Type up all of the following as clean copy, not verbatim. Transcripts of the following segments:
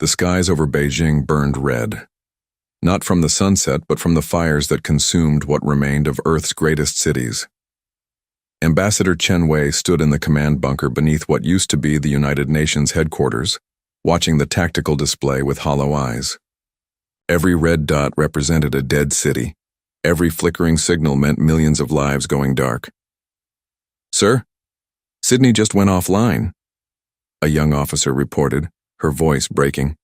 The skies over Beijing burned red. Not from the sunset, but from the fires that consumed what remained of Earth's greatest cities. Ambassador Chen Wei stood in the command bunker beneath what used to be the United Nations headquarters, watching the tactical display with hollow eyes. Every red dot represented a dead city. Every flickering signal meant millions of lives going dark. "Sir, Sydney just went offline," a young officer reported, her voice breaking.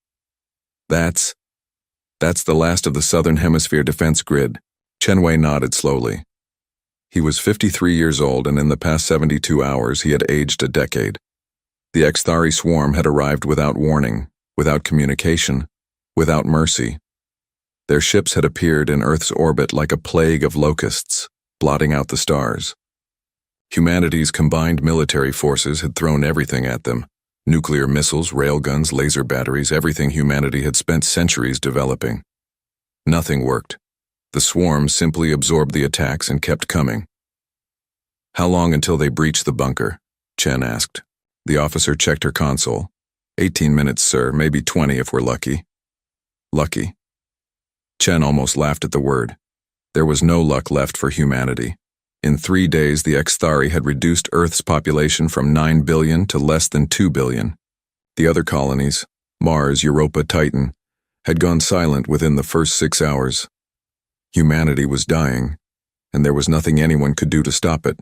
That's the last of the Southern Hemisphere defense grid." Chen Wei nodded slowly. He was 53 years old, and in the past 72 hours he had aged a decade. The Xthari swarm had arrived without warning, without communication, without mercy. Their ships had appeared in Earth's orbit like a plague of locusts, blotting out the stars. Humanity's combined military forces had thrown everything at them: nuclear missiles, railguns, laser batteries, everything humanity had spent centuries developing. Nothing worked. The swarm simply absorbed the attacks and kept coming. "How long until they breach the bunker?" Chen asked. The officer checked her console. 18 minutes, sir, maybe 20 if we're lucky." Lucky. Chen almost laughed at the word. There was no luck left for humanity. In 3 days, the Xthari had reduced Earth's population from 9 billion to less than 2 billion. The other colonies, Mars, Europa, Titan, had gone silent within the first 6 hours. Humanity was dying, and there was nothing anyone could do to stop it.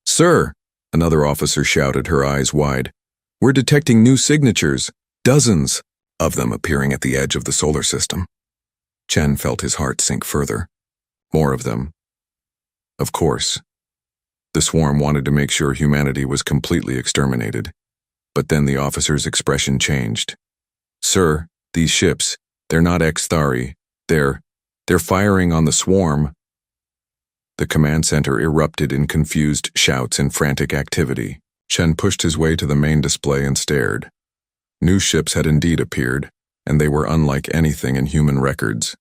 "Sir," another officer shouted, her eyes wide, "we're detecting new signatures, dozens of them appearing at the edge of the solar system." Chen felt his heart sink further. More of them. Of course. The swarm wanted to make sure humanity was completely exterminated. But then the officer's expression changed. "Sir, these ships, they're not Xthari. They're firing on the swarm." The command center erupted in confused shouts and frantic activity. Chen pushed his way to the main display and stared. New ships had indeed appeared, and they were unlike anything in human records.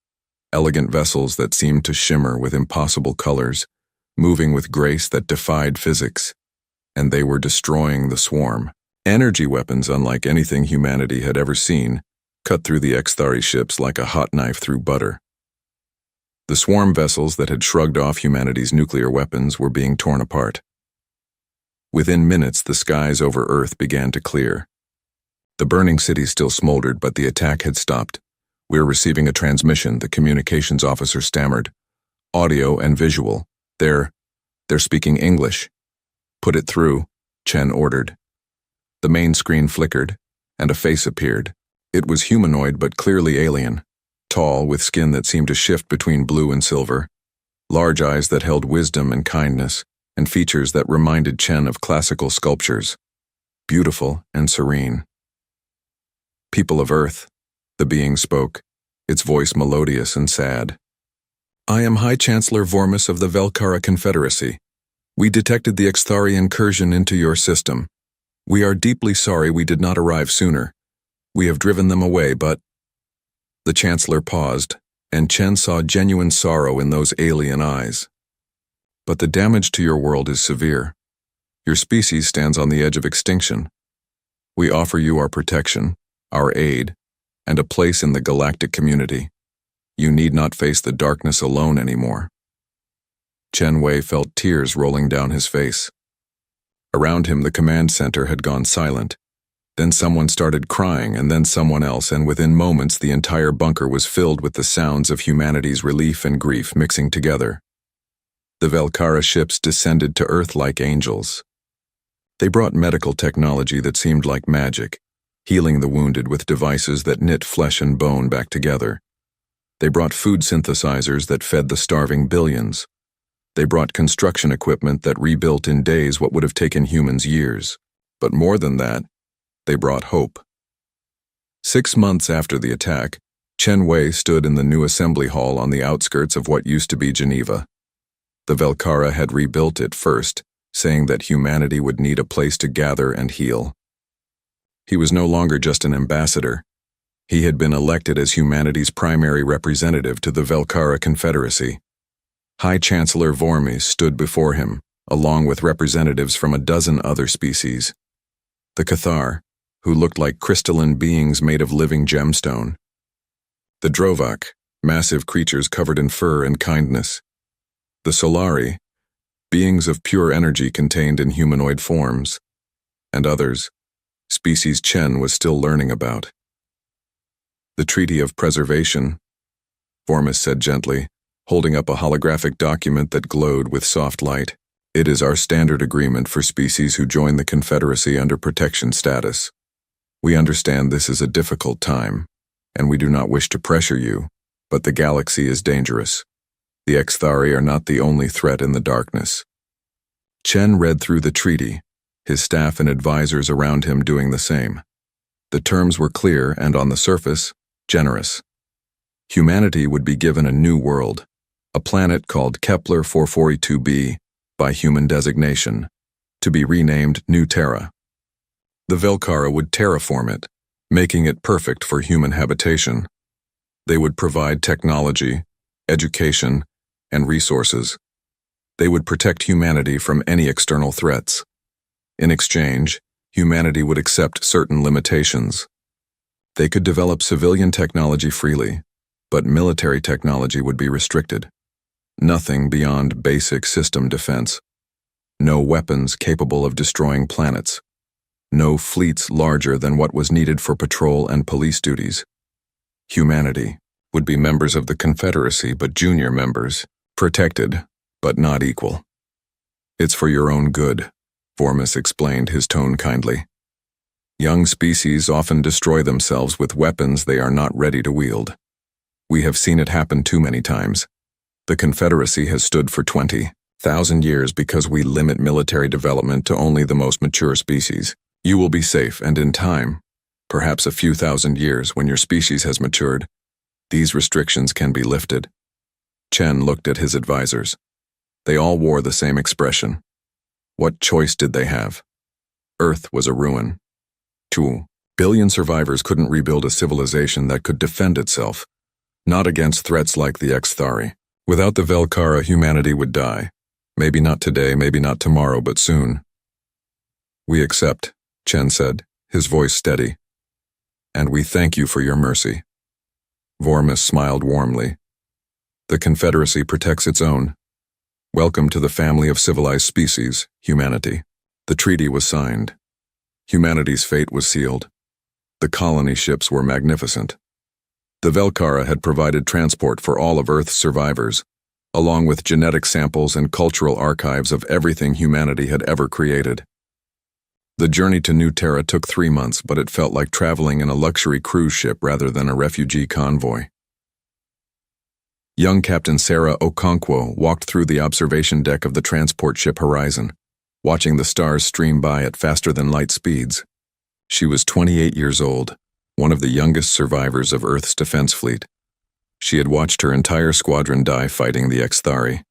Elegant vessels that seemed to shimmer with impossible colors, moving with grace that defied physics. And they were destroying the swarm. Energy weapons unlike anything humanity had ever seen cut through the Xthari ships like a hot knife through butter. The swarm vessels that had shrugged off humanity's nuclear weapons were being torn apart. Within minutes, the skies over Earth began to clear. The burning city still smoldered, but the attack had stopped. "We're receiving a transmission," the communications officer stammered. "Audio and visual. They're speaking English." "Put it through," Chen ordered. The main screen flickered, and a face appeared. It was humanoid but clearly alien. Tall, with skin that seemed to shift between blue and silver. Large eyes that held wisdom and kindness, and features that reminded Chen of classical sculptures. Beautiful and serene. "People of Earth," the being spoke, its voice melodious and sad. "I am High Chancellor Vormis of the Velkara Confederacy. We detected the Xthari incursion into your system. We are deeply sorry we did not arrive sooner. We have driven them away, but—" The Chancellor paused, and Chen saw genuine sorrow in those alien eyes. "But the damage to your world is severe. Your species stands on the edge of extinction. We offer you our protection, our aid, and a place in the galactic community. You need not face the darkness alone anymore." Chen Wei felt tears rolling down his face. Around him, the command center had gone silent. Then someone started crying, and then someone else, and within moments the entire bunker was filled with the sounds of humanity's relief and grief mixing together. The Velkara ships descended to Earth like angels. They brought medical technology that seemed like magic, healing the wounded with devices that knit flesh and bone back together. They brought food synthesizers that fed the starving billions. They brought construction equipment that rebuilt in days what would have taken humans years. But more than that, they brought hope. 6 months after the attack, Chen Wei stood in the new assembly hall on the outskirts of what used to be Geneva. The Velkara had rebuilt it first, saying that humanity would need a place to gather and heal. He was no longer just an ambassador. He had been elected as humanity's primary representative to the Velkara Confederacy. High Chancellor Vormis stood before him, along with representatives from a dozen other species. The Cathar, who looked like crystalline beings made of living gemstone. The Drovak, massive creatures covered in fur and kindness. The Solari, beings of pure energy contained in humanoid forms. And others, species Chen was still learning about. The Treaty of Preservation, Vormis said gently, holding up a holographic document that glowed with soft light. It is our standard agreement for species who join the Confederacy under protection status. We understand this is a difficult time, and we do not wish to pressure you, but the galaxy is dangerous. The Xthari are not the only threat in the darkness. Chen read through the treaty, his staff and advisors around him doing the same. The terms were clear and, on the surface, generous. Humanity would be given a new world, a planet called Kepler 442b, by human designation, to be renamed New Terra. The Velkara would terraform it, making it perfect for human habitation. They would provide technology, education, and resources. They would protect humanity from any external threats. In exchange, humanity would accept certain limitations. They could develop civilian technology freely, but military technology would be restricted. Nothing beyond basic system defense. No weapons capable of destroying planets. No fleets larger than what was needed for patrol and police duties. Humanity would be members of the Confederacy, but junior members, protected, but not equal. It's for your own good, Vormis explained, his tone kindly. Young species often destroy themselves with weapons they are not ready to wield. We have seen it happen too many times. The Confederacy has stood for 20,000 years because we limit military development to only the most mature species. You will be safe, and in time, perhaps a few thousand years when your species has matured, these restrictions can be lifted. Chen looked at his advisors. They all wore the same expression. What choice did they have? Earth was a ruin. 2 billion survivors couldn't rebuild a civilization that could defend itself, not against threats like the Xthari. Without the Velkara, humanity would die. Maybe not today, maybe not tomorrow, but soon. We accept, Chen said, his voice steady. And we thank you for your mercy. Vormis smiled warmly. The Confederacy protects its own. Welcome to the family of civilized species, humanity. The treaty was signed. Humanity's fate was sealed. The colony ships were magnificent. The Velkara had provided transport for all of Earth's survivors, along with genetic samples and cultural archives of everything humanity had ever created. The journey to New Terra took 3 months, but it felt like traveling in a luxury cruise ship rather than a refugee convoy. Young Captain Sarah Okonkwo walked through the observation deck of the transport ship Horizon, watching the stars stream by at faster-than-light speeds. She was 28 years old, one of the youngest survivors of Earth's defense fleet. She had watched her entire squadron die fighting the Xthari,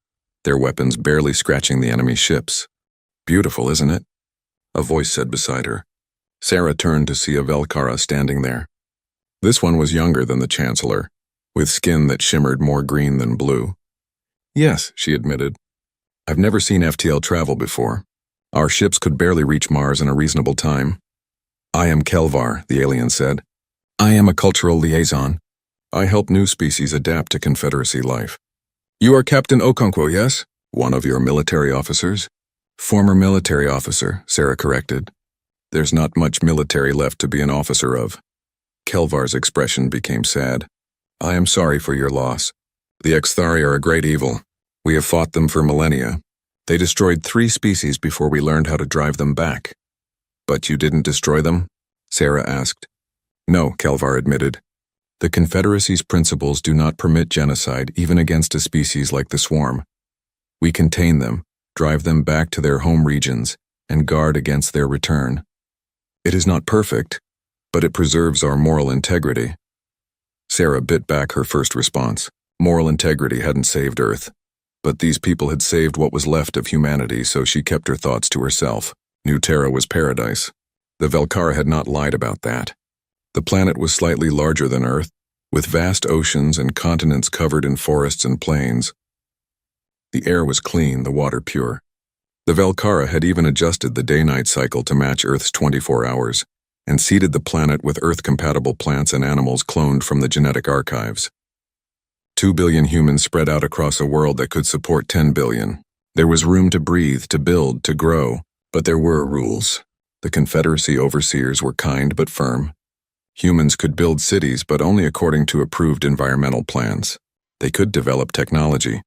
their weapons barely scratching the enemy ships. Beautiful, isn't it? A voice said beside her. Sarah turned to see a Velkara standing there. This one was younger than the Chancellor, with skin that shimmered more green than blue. Yes, she admitted. I've never seen FTL travel before. Our ships could barely reach Mars in a reasonable time. I am Kelvar, the alien said. I am a cultural liaison. I help new species adapt to Confederacy life. You are Captain Okonkwo, yes? One of your military officers? Former military officer, Sarah corrected. There's not much military left to be an officer of. Kelvar's expression became sad. I am sorry for your loss. The Xthari are a great evil. We have fought them for millennia. They destroyed 3 species before we learned how to drive them back. But you didn't destroy them? Sarah asked. No, Kelvar admitted. The Confederacy's principles do not permit genocide even against a species like the Swarm. We contain them, drive them back to their home regions, and guard against their return. It is not perfect, but it preserves our moral integrity. Sarah bit back her first response. Moral integrity hadn't saved Earth, but these people had saved what was left of humanity, so she kept her thoughts to herself. New Terra was paradise. The Velkara had not lied about that. The planet was slightly larger than Earth, with vast oceans and continents covered in forests and plains. The air was clean, the water pure. The Velkara had even adjusted the day-night cycle to match Earth's 24 hours. and seeded the planet with Earth-compatible plants and animals cloned from the genetic archives. 2 billion humans spread out across a world that could support 10 billion. There was room to breathe, to build, to grow, but there were rules. The Confederacy overseers were kind but firm. Humans could build cities, but only according to approved environmental plans. They could develop technology,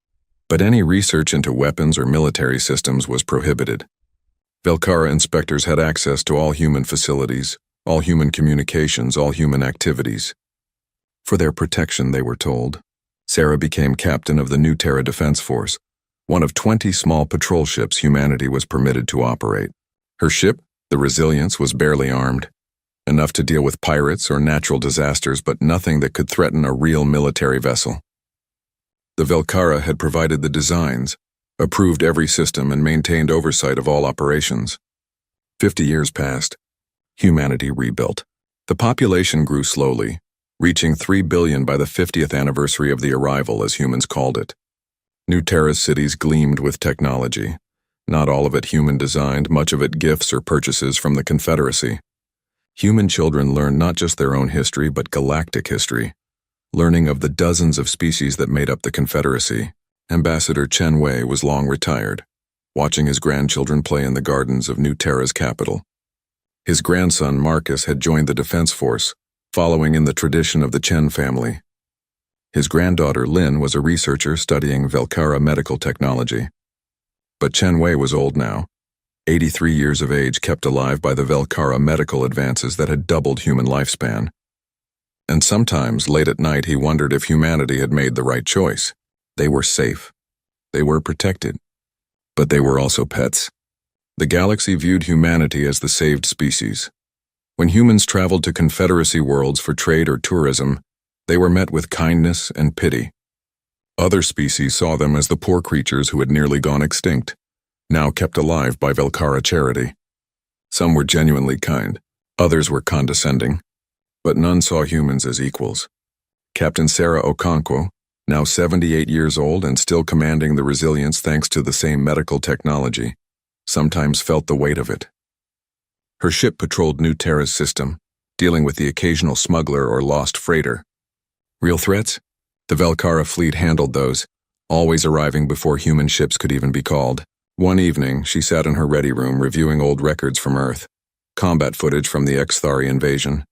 but any research into weapons or military systems was prohibited. Velkara inspectors had access to all human facilities, all human communications, all human activities. For their protection, they were told. Sarah became captain of the New Terra Defense Force, one of 20 small patrol ships humanity was permitted to operate. Her ship, the Resilience, was barely armed, enough to deal with pirates or natural disasters, but nothing that could threaten a real military vessel. The Velkara had provided the designs, approved every system, and maintained oversight of all operations. 50 years passed. Humanity rebuilt. The population grew slowly, reaching 3 billion by the 50th anniversary of the arrival, as humans called it. New Terra's cities gleamed with technology. Not all of it human-designed, much of it gifts or purchases from the Confederacy. Human children learned not just their own history, but galactic history, learning of the dozens of species that made up the Confederacy. Ambassador Chen Wei was long retired, watching his grandchildren play in the gardens of New Terra's capital. His grandson Marcus had joined the Defense Force, following in the tradition of the Chen family. His granddaughter Lin was a researcher studying Velkara medical technology. But Chen Wei was old now, 83 years of age, kept alive by the Velkara medical advances that had doubled human lifespan. And sometimes, late at night, he wondered if humanity had made the right choice. They were safe. They were protected. But they were also pets. The galaxy viewed humanity as the saved species. When humans traveled to Confederacy worlds for trade or tourism, they were met with kindness and pity. Other species saw them as the poor creatures who had nearly gone extinct, now kept alive by Velkara charity. Some were genuinely kind, others were condescending, but none saw humans as equals. Captain Sarah Okonkwo, now 78 years old and still commanding the Resilience thanks to the same medical technology, sometimes felt the weight of it. Her ship patrolled New Terra's system, dealing with the occasional smuggler or lost freighter. Real threats? The Velkara fleet handled those, always arriving before human ships could even be called. One evening, she sat in her ready room reviewing old records from Earth, combat footage from the Xthari invasion.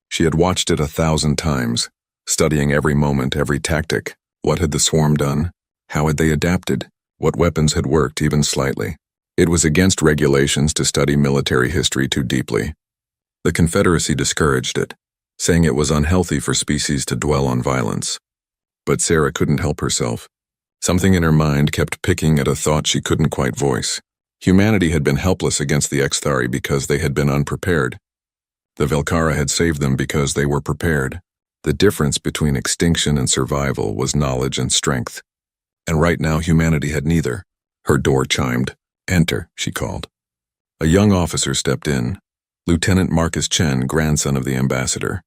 She had watched it 1,000 times, studying every moment, every tactic. What had the swarm done? How had they adapted? What weapons had worked, even slightly? It was against regulations to study military history too deeply. The Confederacy discouraged it, saying it was unhealthy for species to dwell on violence. But Sarah couldn't help herself. Something in her mind kept picking at a thought she couldn't quite voice. Humanity had been helpless against the Xthari because they had been unprepared. The Velkara had saved them because they were prepared. The difference between extinction and survival was knowledge and strength. And right now humanity had neither. Her door chimed. "Enter," she called. A young officer stepped in, Lieutenant Marcus Chen, grandson of the ambassador.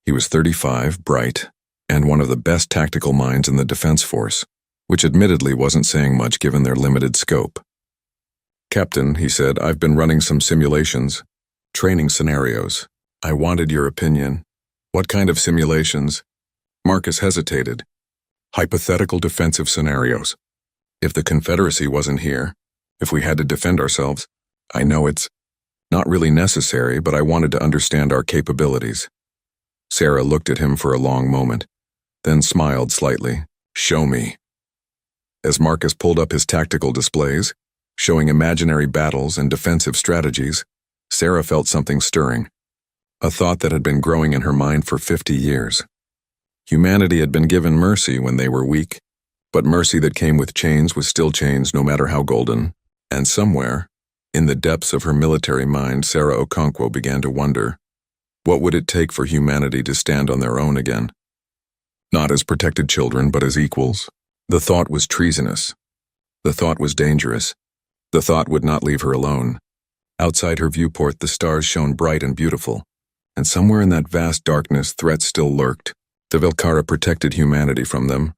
He was 35, bright, and one of the best tactical minds in the Defense Force, which admittedly wasn't saying much given their limited scope. "Captain," he said, "I've been running some simulations, training scenarios. I wanted your opinion." "What kind of simulations?" Marcus hesitated. "Hypothetical defensive scenarios. If the Confederacy wasn't here, if we had to defend ourselves, I know it's not really necessary, but I wanted to understand our capabilities." Sarah looked at him for a long moment, then smiled slightly. "Show me." As Marcus pulled up his tactical displays, showing imaginary battles and defensive strategies, Sarah felt something stirring, a thought that had been growing in her mind for 50 years. Humanity had been given mercy when they were weak, but mercy that came with chains was still chains no matter how golden, and somewhere, in the depths of her military mind, Sarah Okonkwo began to wonder, what would it take for humanity to stand on their own again? Not as protected children, but as equals. The thought was treasonous. The thought was dangerous. The thought would not leave her alone. Outside her viewport, the stars shone bright and beautiful, and somewhere in that vast darkness, threats still lurked. The Velkara protected humanity from them,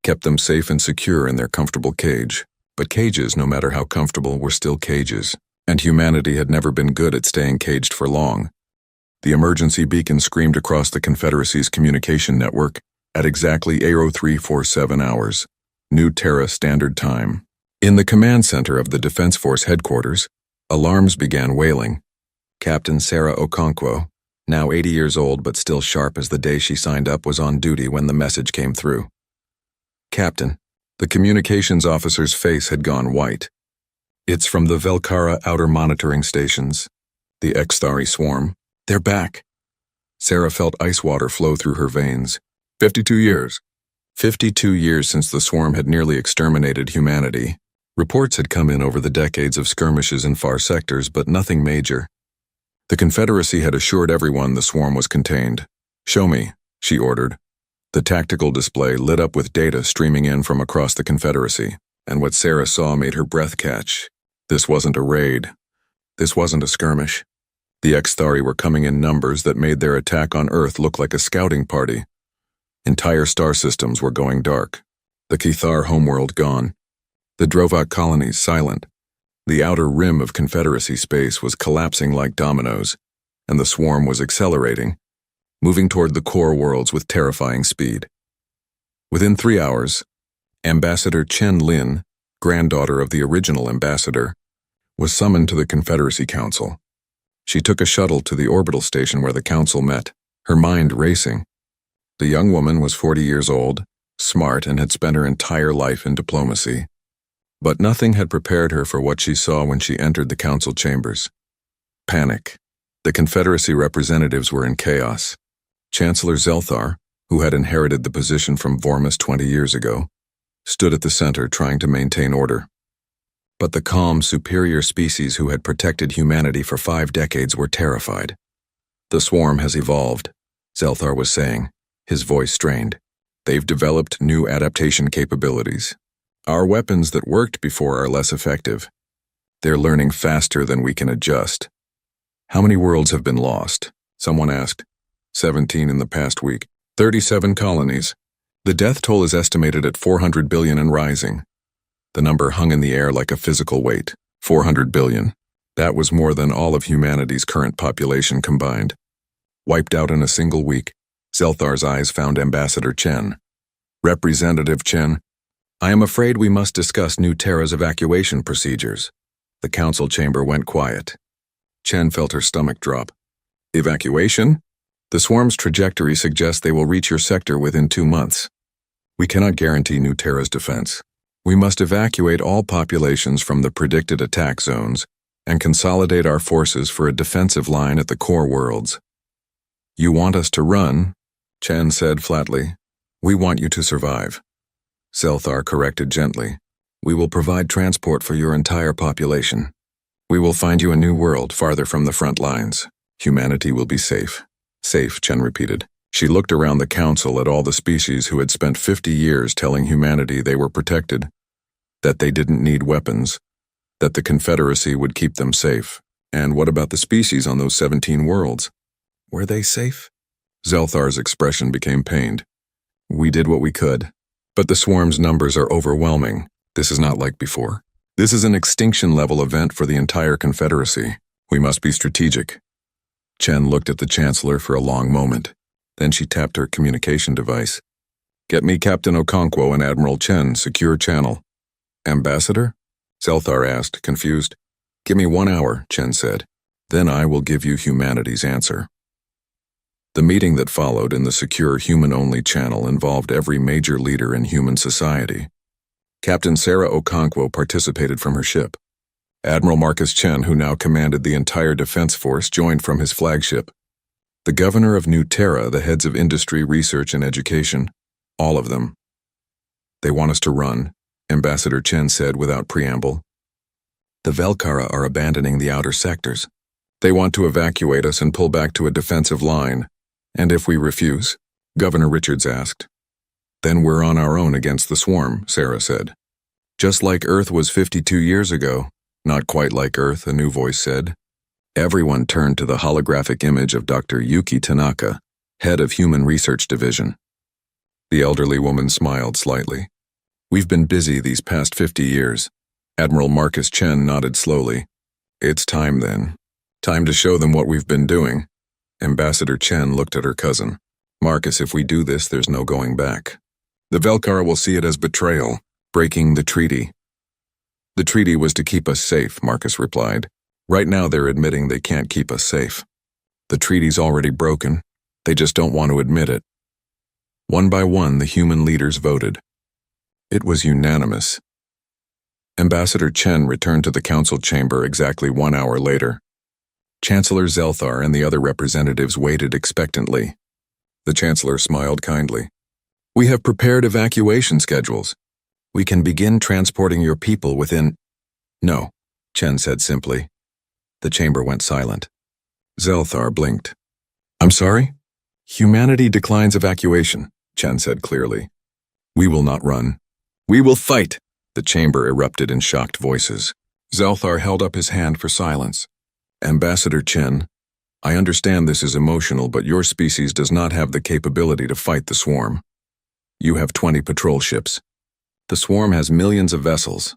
kept them safe and secure in their comfortable cage. But cages, no matter how comfortable, were still cages, and humanity had never been good at staying caged for long. The emergency beacon screamed across the Confederacy's communication network at exactly 0347 hours, New Terra Standard Time. In the command center of the Defense Force headquarters, alarms began wailing. Captain Sarah Okonkwo, now 80 years old but still sharp as the day she signed up, was on duty when the message came through. Captain, the communications officer's face had gone white. It's from the Velkara outer monitoring stations. The Xthari swarm. They're back. Sarah felt ice water flow through her veins. 52 years. 52 years since the swarm had nearly exterminated humanity. Reports had come in over the decades of skirmishes in far sectors, but nothing major. The Confederacy had assured everyone the swarm was contained. Show me, she ordered. The tactical display lit up with data streaming in from across the Confederacy, and what Sarah saw made her breath catch. This wasn't a raid. This wasn't a skirmish. The Xthari were coming in numbers that made their attack on Earth look like a scouting party. Entire star systems were going dark. The Kithar homeworld gone. The Drovak colonies silent. The outer rim of Confederacy space was collapsing like dominoes, and the swarm was accelerating, moving toward the core worlds with terrifying speed. Within 3 hours, Ambassador Chen Lin, granddaughter of the original ambassador, was summoned to the Confederacy Council. She took a shuttle to the orbital station where the council met, her mind racing. The young woman was 40 years old, smart, and had spent her entire life in diplomacy. But nothing had prepared her for what she saw when she entered the council chambers. Panic. The Confederacy representatives were in chaos. Chancellor Zelthar, who had inherited the position from Vormus 20 years ago, stood at the center trying to maintain order. But the calm, superior species who had protected humanity for 5 decades were terrified. The swarm has evolved, Zelthar was saying, his voice strained. They've developed new adaptation capabilities. Our weapons that worked before are less effective. They're learning faster than we can adjust. How many worlds have been lost? Someone asked. 17 in the past week. 37 colonies. The death toll is estimated at 400 billion and rising. The number hung in the air like a physical weight. 400 billion. That was more than all of humanity's current population combined. Wiped out in a single week, Zelthar's eyes found Ambassador Chen. Representative Chen, I am afraid we must discuss New Terra's evacuation procedures. The council chamber went quiet. Chen felt her stomach drop. Evacuation? The swarm's trajectory suggests they will reach your sector within 2 months. We cannot guarantee New Terra's defense. We must evacuate all populations from the predicted attack zones and consolidate our forces for a defensive line at the core worlds. You want us to run, Chen said flatly. We want you to survive. Zelthar corrected gently. We will provide transport for your entire population. We will find you a new world farther from the front lines. Humanity will be safe. Safe, Chen repeated. She looked around the council at all the species who had spent 50 years telling humanity they were protected, that they didn't need weapons, that the Confederacy would keep them safe. And what about the species on those 17 worlds? Were they safe? Zelthar's expression became pained. We did what we could, but the swarm's numbers are overwhelming. This is not like before. This is an extinction-level event for the entire Confederacy. We must be strategic. Chen looked at the Chancellor for a long moment. Then she tapped her communication device. Get me Captain Okonkwo and Admiral Chen, secure channel. Ambassador? Zelthar asked, confused. Give me 1 hour, Chen said. Then I will give you humanity's answer. The meeting that followed in the secure human-only channel involved every major leader in human society. Captain Sarah Okonkwo participated from her ship. Admiral Marcus Chen, who now commanded the entire defense force, joined from his flagship. The governor of New Terra, the heads of industry, research, and education, all of them. They want us to run, Ambassador Chen said without preamble. The Velkara are abandoning the outer sectors. They want to evacuate us and pull back to a defensive line. And if we refuse? Governor Richards asked. Then we're on our own against the swarm, Sarah said. Just like Earth was 52 years ago. Not quite like Earth, a new voice said. Everyone turned to the holographic image of Dr. Yuki Tanaka, head of Human Research Division. The elderly woman smiled slightly. We've been busy these past 50 years. Admiral Marcus Chen nodded slowly. It's time then. Time to show them what we've been doing. Ambassador Chen looked at her cousin. Marcus, if we do this, there's no going back. The Velkar will see it as betrayal, breaking the treaty. The treaty was to keep us safe, Marcus replied. Right now they're admitting they can't keep us safe. The treaty's already broken. They just don't want to admit it. One by one, the human leaders voted. It was unanimous. Ambassador Chen returned to the council chamber exactly 1 hour later. Chancellor Zelthar and the other representatives waited expectantly. The Chancellor smiled kindly. We have prepared evacuation schedules. We can begin transporting your people within... No, Chen said simply. The chamber went silent. Zelthar blinked. I'm sorry? Humanity declines evacuation, Chen said clearly. We will not run. We will fight, the chamber erupted in shocked voices. Zelthar held up his hand for silence. Ambassador Chen, I understand this is emotional, but your species does not have the capability to fight the swarm. You have 20 patrol ships. The swarm has millions of vessels.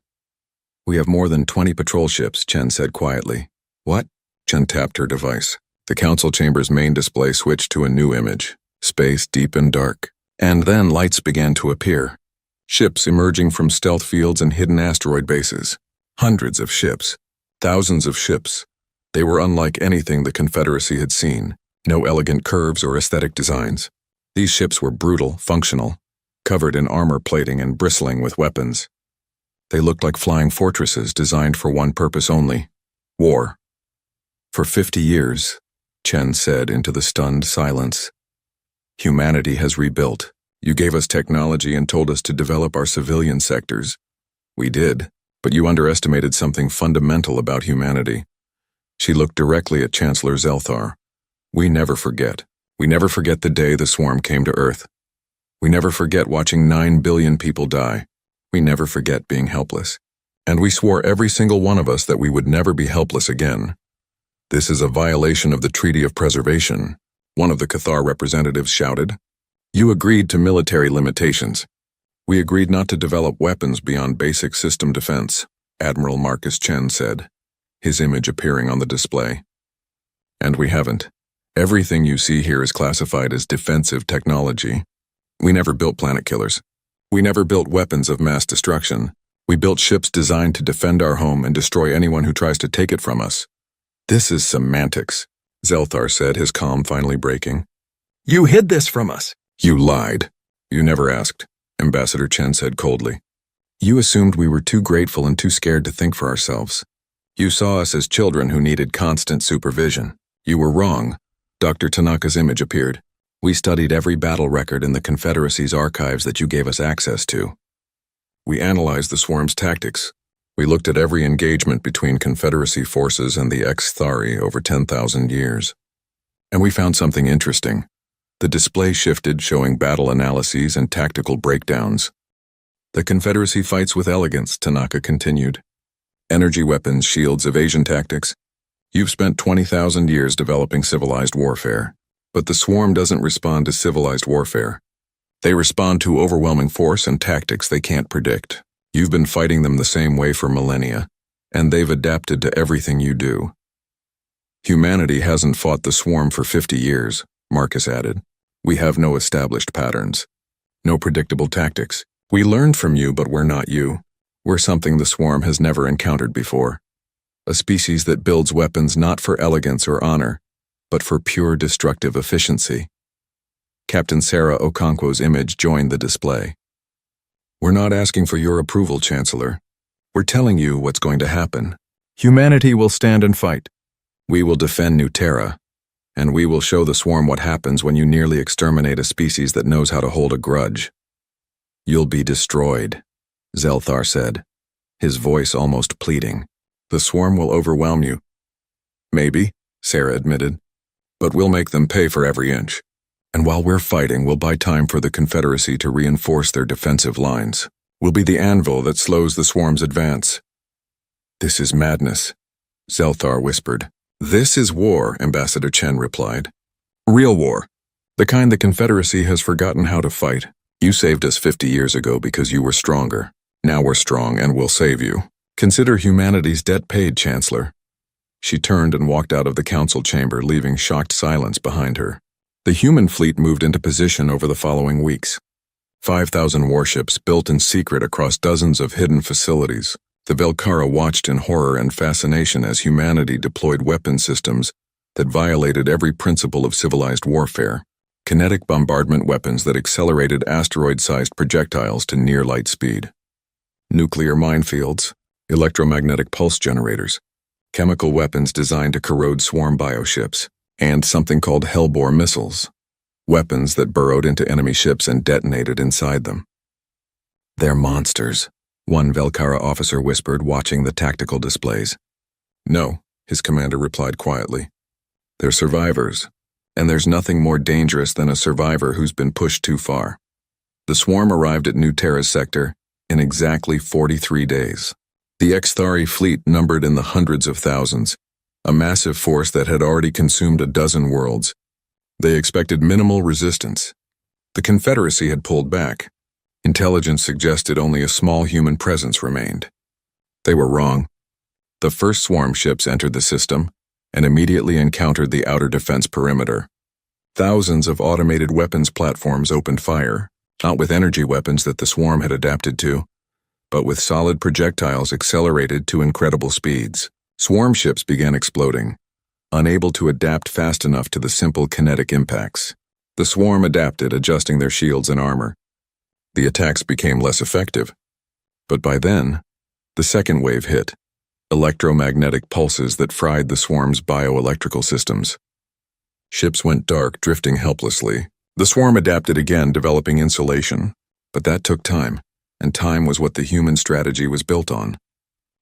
We have more than 20 patrol ships, Chen said quietly. What? Chen tapped her device. The council chamber's main display switched to a new image. Space deep and dark. And then lights began to appear. Ships emerging from stealth fields and hidden asteroid bases. Hundreds of ships. Thousands of ships. They were unlike anything the Confederacy had seen. No elegant curves or aesthetic designs. These ships were brutal, functional, covered in armor plating and bristling with weapons. They looked like flying fortresses designed for one purpose only: war. For 50 years, Chen said into the stunned silence, humanity has rebuilt. You gave us technology and told us to develop our civilian sectors. We did, but you underestimated something fundamental about humanity. She looked directly at Chancellor Zelthar. We never forget. We never forget the day the swarm came to Earth. We never forget watching 9 billion people die. We never forget being helpless. And we swore, every single one of us, that we would never be helpless again. This is a violation of the Treaty of Preservation, one of the Cathar representatives shouted. You agreed to military limitations. We agreed not to develop weapons beyond basic system defense, Admiral Marcus Chen said, his image appearing on the display. And we haven't. Everything you see here is classified as defensive technology. We never built planet killers. We never built weapons of mass destruction. We built ships designed to defend our home and destroy anyone who tries to take it from us. This is semantics, Zelthar said, his calm finally breaking. You hid this from us. You lied. You never asked, Ambassador Chen said coldly. You assumed we were too grateful and too scared to think for ourselves. You saw us as children who needed constant supervision. You were wrong. Dr. Tanaka's image appeared. We studied every battle record in the Confederacy's archives that you gave us access to. We analyzed the swarm's tactics. We looked at every engagement between Confederacy forces and the ex-Thari over 10,000 years. And we found something interesting. The display shifted, showing battle analyses and tactical breakdowns. The Confederacy fights with elegance, Tanaka continued. Energy weapons, shields, evasion tactics. You've spent 20,000 years developing civilized warfare. But the swarm doesn't respond to civilized warfare. They respond to overwhelming force and tactics they can't predict. You've been fighting them the same way for millennia, and they've adapted to everything you do. Humanity hasn't fought the swarm for 50 years, Marcus added. We have no established patterns, no predictable tactics. We learned from you, but we're not you. We're something the swarm has never encountered before. A species that builds weapons not for elegance or honor, but for pure destructive efficiency. Captain Sarah Okonkwo's image joined the display. We're not asking for your approval, Chancellor. We're telling you what's going to happen. Humanity will stand and fight. We will defend New Terra, and we will show the swarm what happens when you nearly exterminate a species that knows how to hold a grudge. You'll be destroyed, Zelthar said, his voice almost pleading. The swarm will overwhelm you. Maybe, Sarah admitted, but we'll make them pay for every inch. And while we're fighting, we'll buy time for the Confederacy to reinforce their defensive lines. We'll be the anvil that slows the swarm's advance. This is madness, Zelthar whispered. This is war, Ambassador Chen replied. Real war. The kind the Confederacy has forgotten how to fight. You saved us 50 years ago because you were stronger. Now we're strong and we'll save you. Consider humanity's debt paid, Chancellor. She turned and walked out of the council chamber, leaving shocked silence behind her. The human fleet moved into position over the following weeks. 5,000 warships built in secret across dozens of hidden facilities. The Velkara watched in horror and fascination as humanity deployed weapon systems that violated every principle of civilized warfare. Kinetic bombardment weapons that accelerated asteroid-sized projectiles to near light speed. Nuclear minefields, electromagnetic pulse generators, chemical weapons designed to corrode swarm bioships, and something called Hellbore missiles, weapons that burrowed into enemy ships and detonated inside them. "They're monsters," one Velkara officer whispered, watching the tactical displays. "No," his commander replied quietly. "They're survivors. And there's nothing more dangerous than a survivor who's been pushed too far." The swarm arrived at New Terra's sector in exactly 43 days. The Xthari fleet numbered in the hundreds of thousands, a massive force that had already consumed a dozen worlds. They expected minimal resistance. The Confederacy had pulled back. Intelligence suggested only a small human presence remained. They were wrong. The first swarm ships entered the system and immediately encountered the outer defense perimeter. Thousands of automated weapons platforms opened fire, not with energy weapons that the swarm had adapted to, but with solid projectiles accelerated to incredible speeds. Swarm ships began exploding, unable to adapt fast enough to the simple kinetic impacts. The swarm adapted, adjusting their shields and armor. The attacks became less effective. But by then, the second wave hit. Electromagnetic pulses that fried the swarm's bioelectrical systems. Ships went dark, drifting helplessly. The swarm adapted again, developing insulation. But that took time, and time was what the human strategy was built on.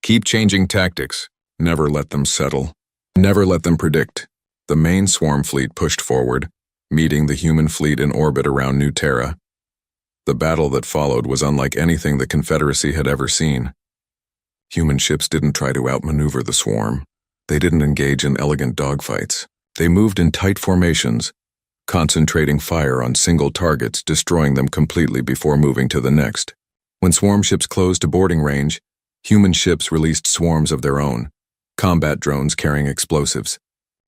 Keep changing tactics. Never let them settle. Never let them predict. The main swarm fleet pushed forward, meeting the human fleet in orbit around New Terra. The battle that followed was unlike anything the Confederacy had ever seen. Human ships didn't try to outmaneuver the swarm. They didn't engage in elegant dogfights. They moved in tight formations, concentrating fire on single targets, destroying them completely before moving to the next. When swarm ships closed to boarding range, human ships released swarms of their own, combat drones carrying explosives.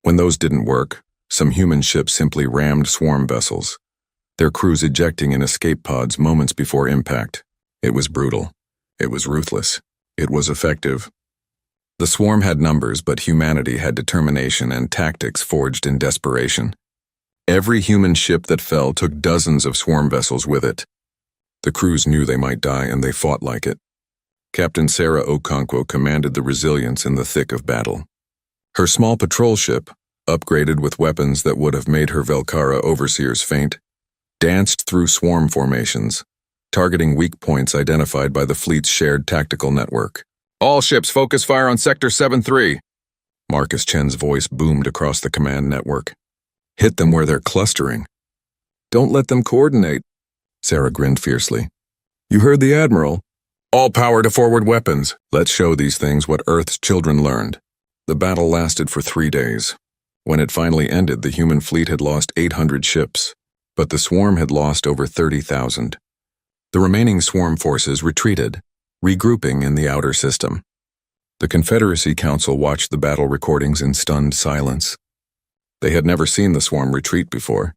When those didn't work, some human ships simply rammed swarm vessels, their crews ejecting in escape pods moments before impact. It was brutal. It was ruthless. It was effective. The swarm had numbers, but humanity had determination and tactics forged in desperation. Every human ship that fell took dozens of swarm vessels with it. The crews knew they might die, and they fought like it. Captain Sarah Okonkwo commanded the resilience in the thick of battle. Her small patrol ship, upgraded with weapons that would have made her Velkara overseers faint, danced through swarm formations, targeting weak points identified by the fleet's shared tactical network. "All ships focus fire on Sector 7-3. Marcus Chen's voice boomed across the command network. "Hit them where they're clustering. Don't let them coordinate." Sarah grinned fiercely. "You heard the Admiral. All power to forward weapons. Let's show these things what Earth's children learned." The battle lasted for 3 days. When it finally ended, the human fleet had lost 800 ships, but the swarm had lost over 30,000. The remaining swarm forces retreated, regrouping in the outer system. The Confederacy Council watched the battle recordings in stunned silence. They had never seen the swarm retreat before.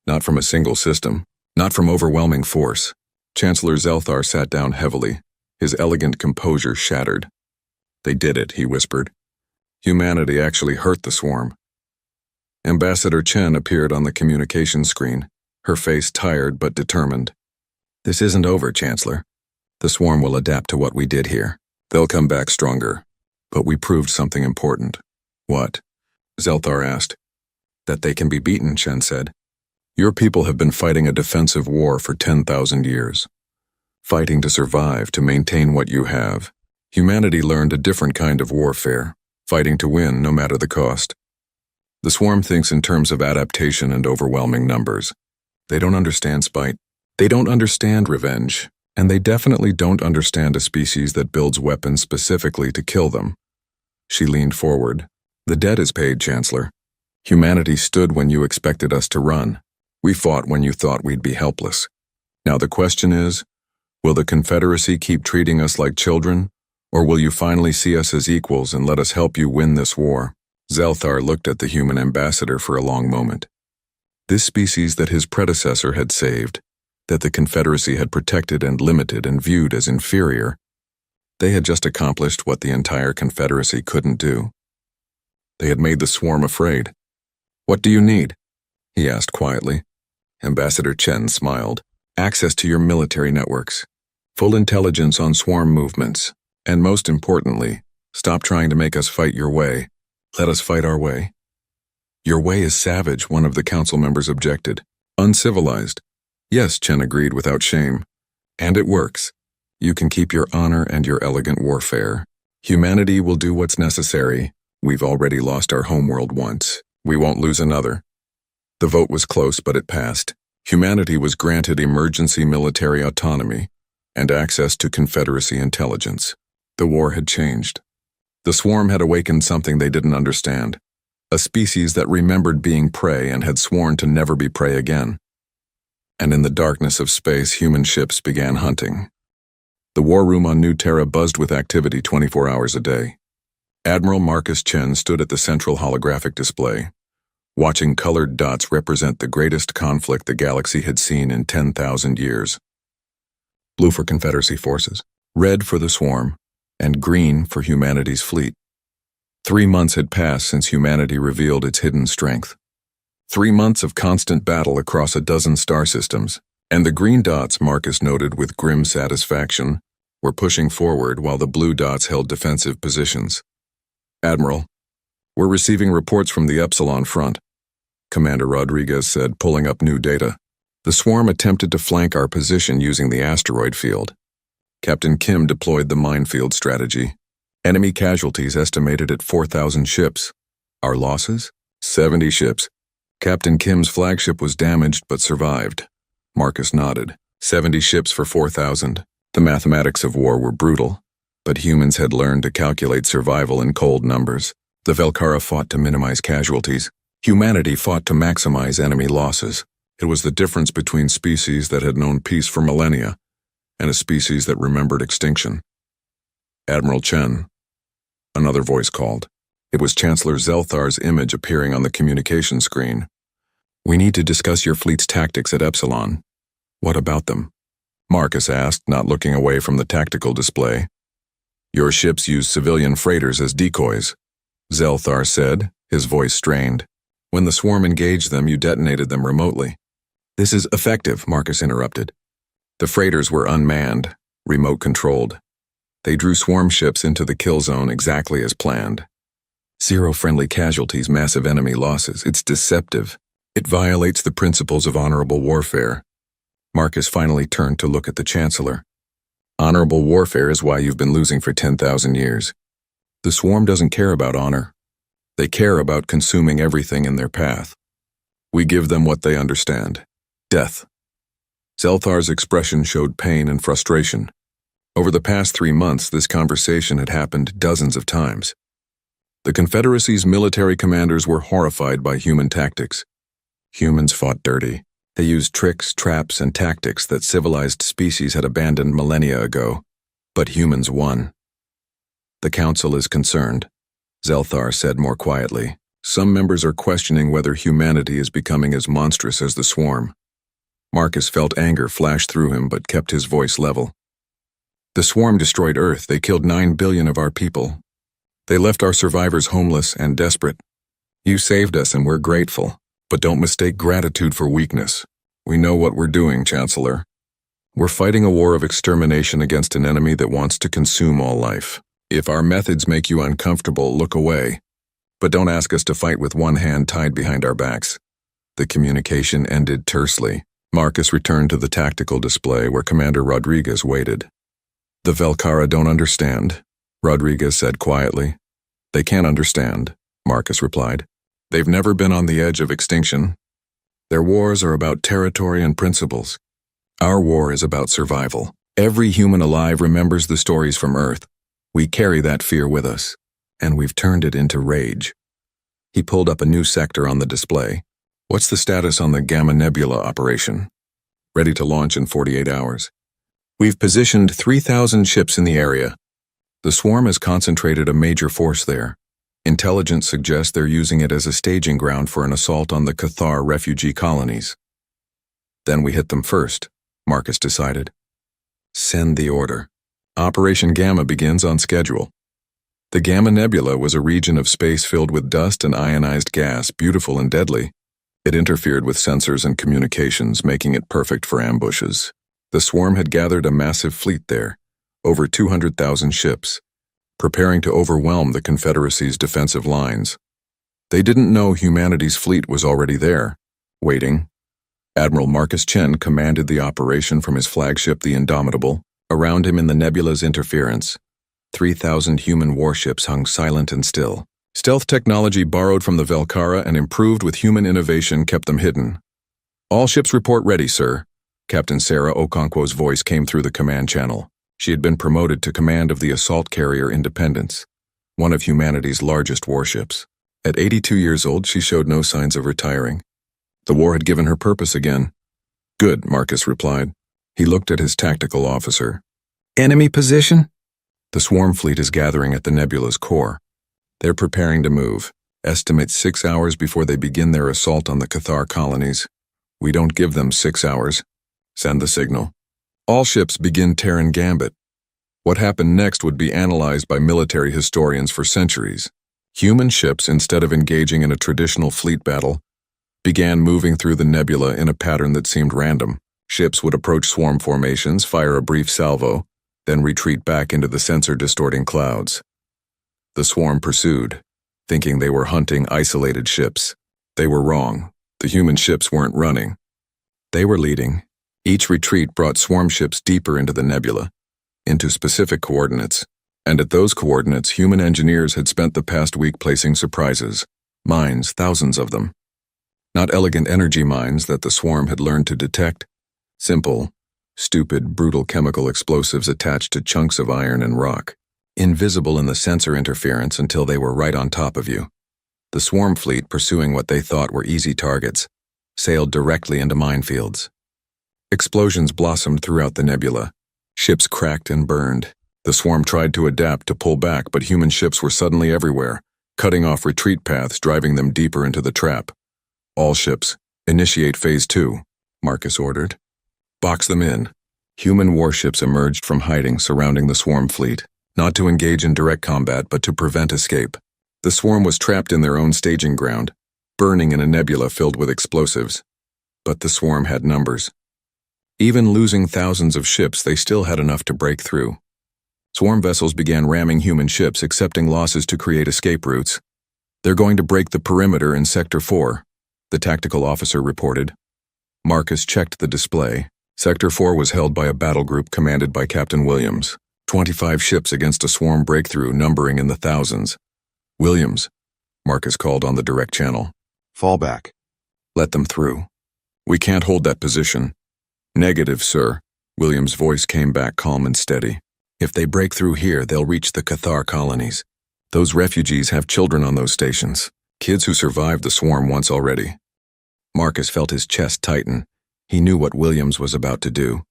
Not from a single system, not from overwhelming force. Chancellor Zelthar sat down heavily, his elegant composure shattered. "They did it," he whispered. "Humanity actually hurt the swarm." Ambassador Chen appeared on the communication screen, her face tired but determined. "This isn't over, Chancellor. The swarm will adapt to what we did here. They'll come back stronger. But we proved something important." "What?" Zelthar asked. "That they can be beaten," Chen said. "Your people have been fighting a defensive war for 10,000 years. Fighting to survive, to maintain what you have. Humanity learned a different kind of warfare, fighting to win no matter the cost. The swarm thinks in terms of adaptation and overwhelming numbers. They don't understand spite. They don't understand revenge, and they definitely don't understand a species that builds weapons specifically to kill them." She leaned forward. "The debt is paid, Chancellor. Humanity stood when you expected us to run. We fought when you thought we'd be helpless. Now the question is, will the Confederacy keep treating us like children, Or will you finally see us as equals and let us help you win this war? Zelthar looked at the human ambassador for a long moment. This species that his predecessor had saved, that the Confederacy had protected and limited and viewed as inferior, they had just accomplished what the entire Confederacy couldn't do. They had made the swarm afraid. "What do you need?" he asked quietly. Ambassador Chen smiled. "Access to your military networks, full intelligence on swarm movements, and most importantly, stop trying to make us fight your way. Let us fight our way." "Your way is savage," one of the council members objected. "Uncivilized." "Yes," Chen agreed without shame. "And it works. You can keep your honor and your elegant warfare. Humanity will do what's necessary. We've already lost our homeworld once. We won't lose another." The vote was close, but it passed. Humanity was granted emergency military autonomy and access to Confederacy intelligence. The war had changed. The swarm had awakened something they didn't understand. A species that remembered being prey and had sworn to never be prey again. And in the darkness of space, human ships began hunting. The war room on New Terra buzzed with activity 24 hours a day. Admiral Marcus Chen stood at the central holographic display, watching colored dots represent the greatest conflict the galaxy had seen in 10,000 years. Blue for Confederacy forces, red for the swarm, and green for humanity's fleet. 3 months had passed since humanity revealed its hidden strength. 3 months of constant battle across a dozen star systems, and the green dots, Marcus noted with grim satisfaction, were pushing forward while the blue dots held defensive positions. "Admiral, we're receiving reports from the Epsilon front," Commander Rodriguez said, pulling up new data. "The swarm attempted to flank our position using the asteroid field. Captain Kim deployed the minefield strategy. Enemy casualties estimated at 4,000 ships. Our losses? 70 ships. Captain Kim's flagship was damaged but survived." Marcus nodded. 70 ships for 4,000. The mathematics of war were brutal, but humans had learned to calculate survival in cold numbers. The Velkara fought to minimize casualties. Humanity fought to maximize enemy losses. It was the difference between species that had known peace for millennia and a species that remembered extinction. "Admiral Chen," another voice called. It was Chancellor Zelthar's image appearing on the communication screen. "We need to discuss your fleet's tactics at Epsilon." "What about them?" Marcus asked, not looking away from the tactical display. "Your ships use civilian freighters as decoys," Zelthar said, his voice strained. "When the swarm engaged them, you detonated them remotely." "This is effective," Marcus interrupted. "The freighters were unmanned, remote-controlled. They drew swarm ships into the kill zone exactly as planned. 0 friendly casualties, massive enemy losses. It's deceptive. It violates the principles of honorable warfare." Marcus finally turned to look at the Chancellor. "Honorable warfare is why you've been losing for 10,000 years. The swarm doesn't care about honor. They care about consuming everything in their path. We give them what they understand. Death." Zelthar's expression showed pain and frustration. Over the past 3 months, this conversation had happened dozens of times. The Confederacy's military commanders were horrified by human tactics. Humans fought dirty. They used tricks, traps, and tactics that civilized species had abandoned millennia ago. But humans won. "The Council is concerned," Zelthar said more quietly. "Some members are questioning whether humanity is becoming as monstrous as the swarm." Marcus felt anger flash through him but kept his voice level. "The swarm destroyed Earth. They killed 9 billion of our people. They left our survivors homeless and desperate. You saved us and we're grateful. But don't mistake gratitude for weakness. We know what we're doing, Chancellor. We're fighting a war of extermination against an enemy that wants to consume all life. If our methods make you uncomfortable, look away. But don't ask us to fight with one hand tied behind our backs." The communication ended tersely. Marcus returned to the tactical display where Commander Rodriguez waited. "The Velkara don't understand," Rodriguez said quietly. "They can't understand," Marcus replied. "They've never been on the edge of extinction. Their wars are about territory and principles. Our war is about survival. Every human alive remembers the stories from Earth. We carry that fear with us, and we've turned it into rage." He pulled up a new sector on the display. "What's the status on the Gamma Nebula operation?" "Ready to launch in 48 hours. We've positioned 3,000 ships in the area. The swarm has concentrated a major force there. Intelligence suggests they're using it as a staging ground for an assault on the Cathar refugee colonies. Then we hit them first, Marcus decided. Send the order. Operation Gamma begins on schedule. The Gamma Nebula was a region of space filled with dust and ionized gas, beautiful and deadly. It interfered with sensors and communications, making it perfect for ambushes. The swarm had gathered a massive fleet there, over 200,000 ships, preparing to overwhelm the Confederacy's defensive lines. They didn't know humanity's fleet was already there, waiting. Admiral Marcus Chen commanded the operation from his flagship, the Indomitable. Around him in the nebula's interference, 3,000 human warships hung silent and still. Stealth technology borrowed from the Velkara and improved with human innovation kept them hidden. All ships report ready, sir. Captain Sarah Okonkwo's voice came through the command channel. She had been promoted to command of the assault carrier Independence, one of humanity's largest warships. At 82 years old, she showed no signs of retiring. The war had given her purpose again. Good, Marcus replied. He looked at his tactical officer. Enemy position? The swarm fleet is gathering at the nebula's core. They're preparing to move. Estimate 6 hours before they begin their assault on the Cathar colonies. We don't give them 6 hours. Send the signal. All ships begin Terran Gambit. What happened next would be analyzed by military historians for centuries. Human ships, instead of engaging in a traditional fleet battle, began moving through the nebula in a pattern that seemed random. Ships would approach swarm formations, fire a brief salvo, then retreat back into the sensor-distorting clouds. The swarm pursued, thinking they were hunting isolated ships. They were wrong. The human ships weren't running. They were leading. Each retreat brought swarm ships deeper into the nebula, into specific coordinates, and at those coordinates human engineers had spent the past week placing surprises, mines, thousands of them. Not elegant energy mines that the swarm had learned to detect, simple, stupid, brutal chemical explosives attached to chunks of iron and rock, invisible in the sensor interference until they were right on top of you. The swarm fleet, pursuing what they thought were easy targets, sailed directly into minefields. Explosions blossomed throughout the nebula. Ships cracked and burned. The swarm tried to adapt, to pull back, but human ships were suddenly everywhere, cutting off retreat paths, driving them deeper into the trap. All ships, initiate Phase 2, Marcus ordered. Box them in. Human warships emerged from hiding surrounding the swarm fleet, not to engage in direct combat but to prevent escape. The swarm was trapped in their own staging ground, burning in a nebula filled with explosives. But the swarm had numbers. Even losing thousands of ships, they still had enough to break through. Swarm vessels began ramming human ships, accepting losses to create escape routes. They're going to break the perimeter in Sector 4, the tactical officer reported. Marcus checked the display. Sector 4 was held by a battle group commanded by Captain Williams. 25 ships against a swarm breakthrough numbering in the thousands. Williams, Marcus called on the direct channel. Fall back. Let them through. We can't hold that position. Negative, sir. Williams' voice came back calm and steady. If they break through here, they'll reach the Cathar colonies. Those refugees have children on those stations. Kids who survived the swarm once already. Marcus felt his chest tighten. He knew what Williams was about to do.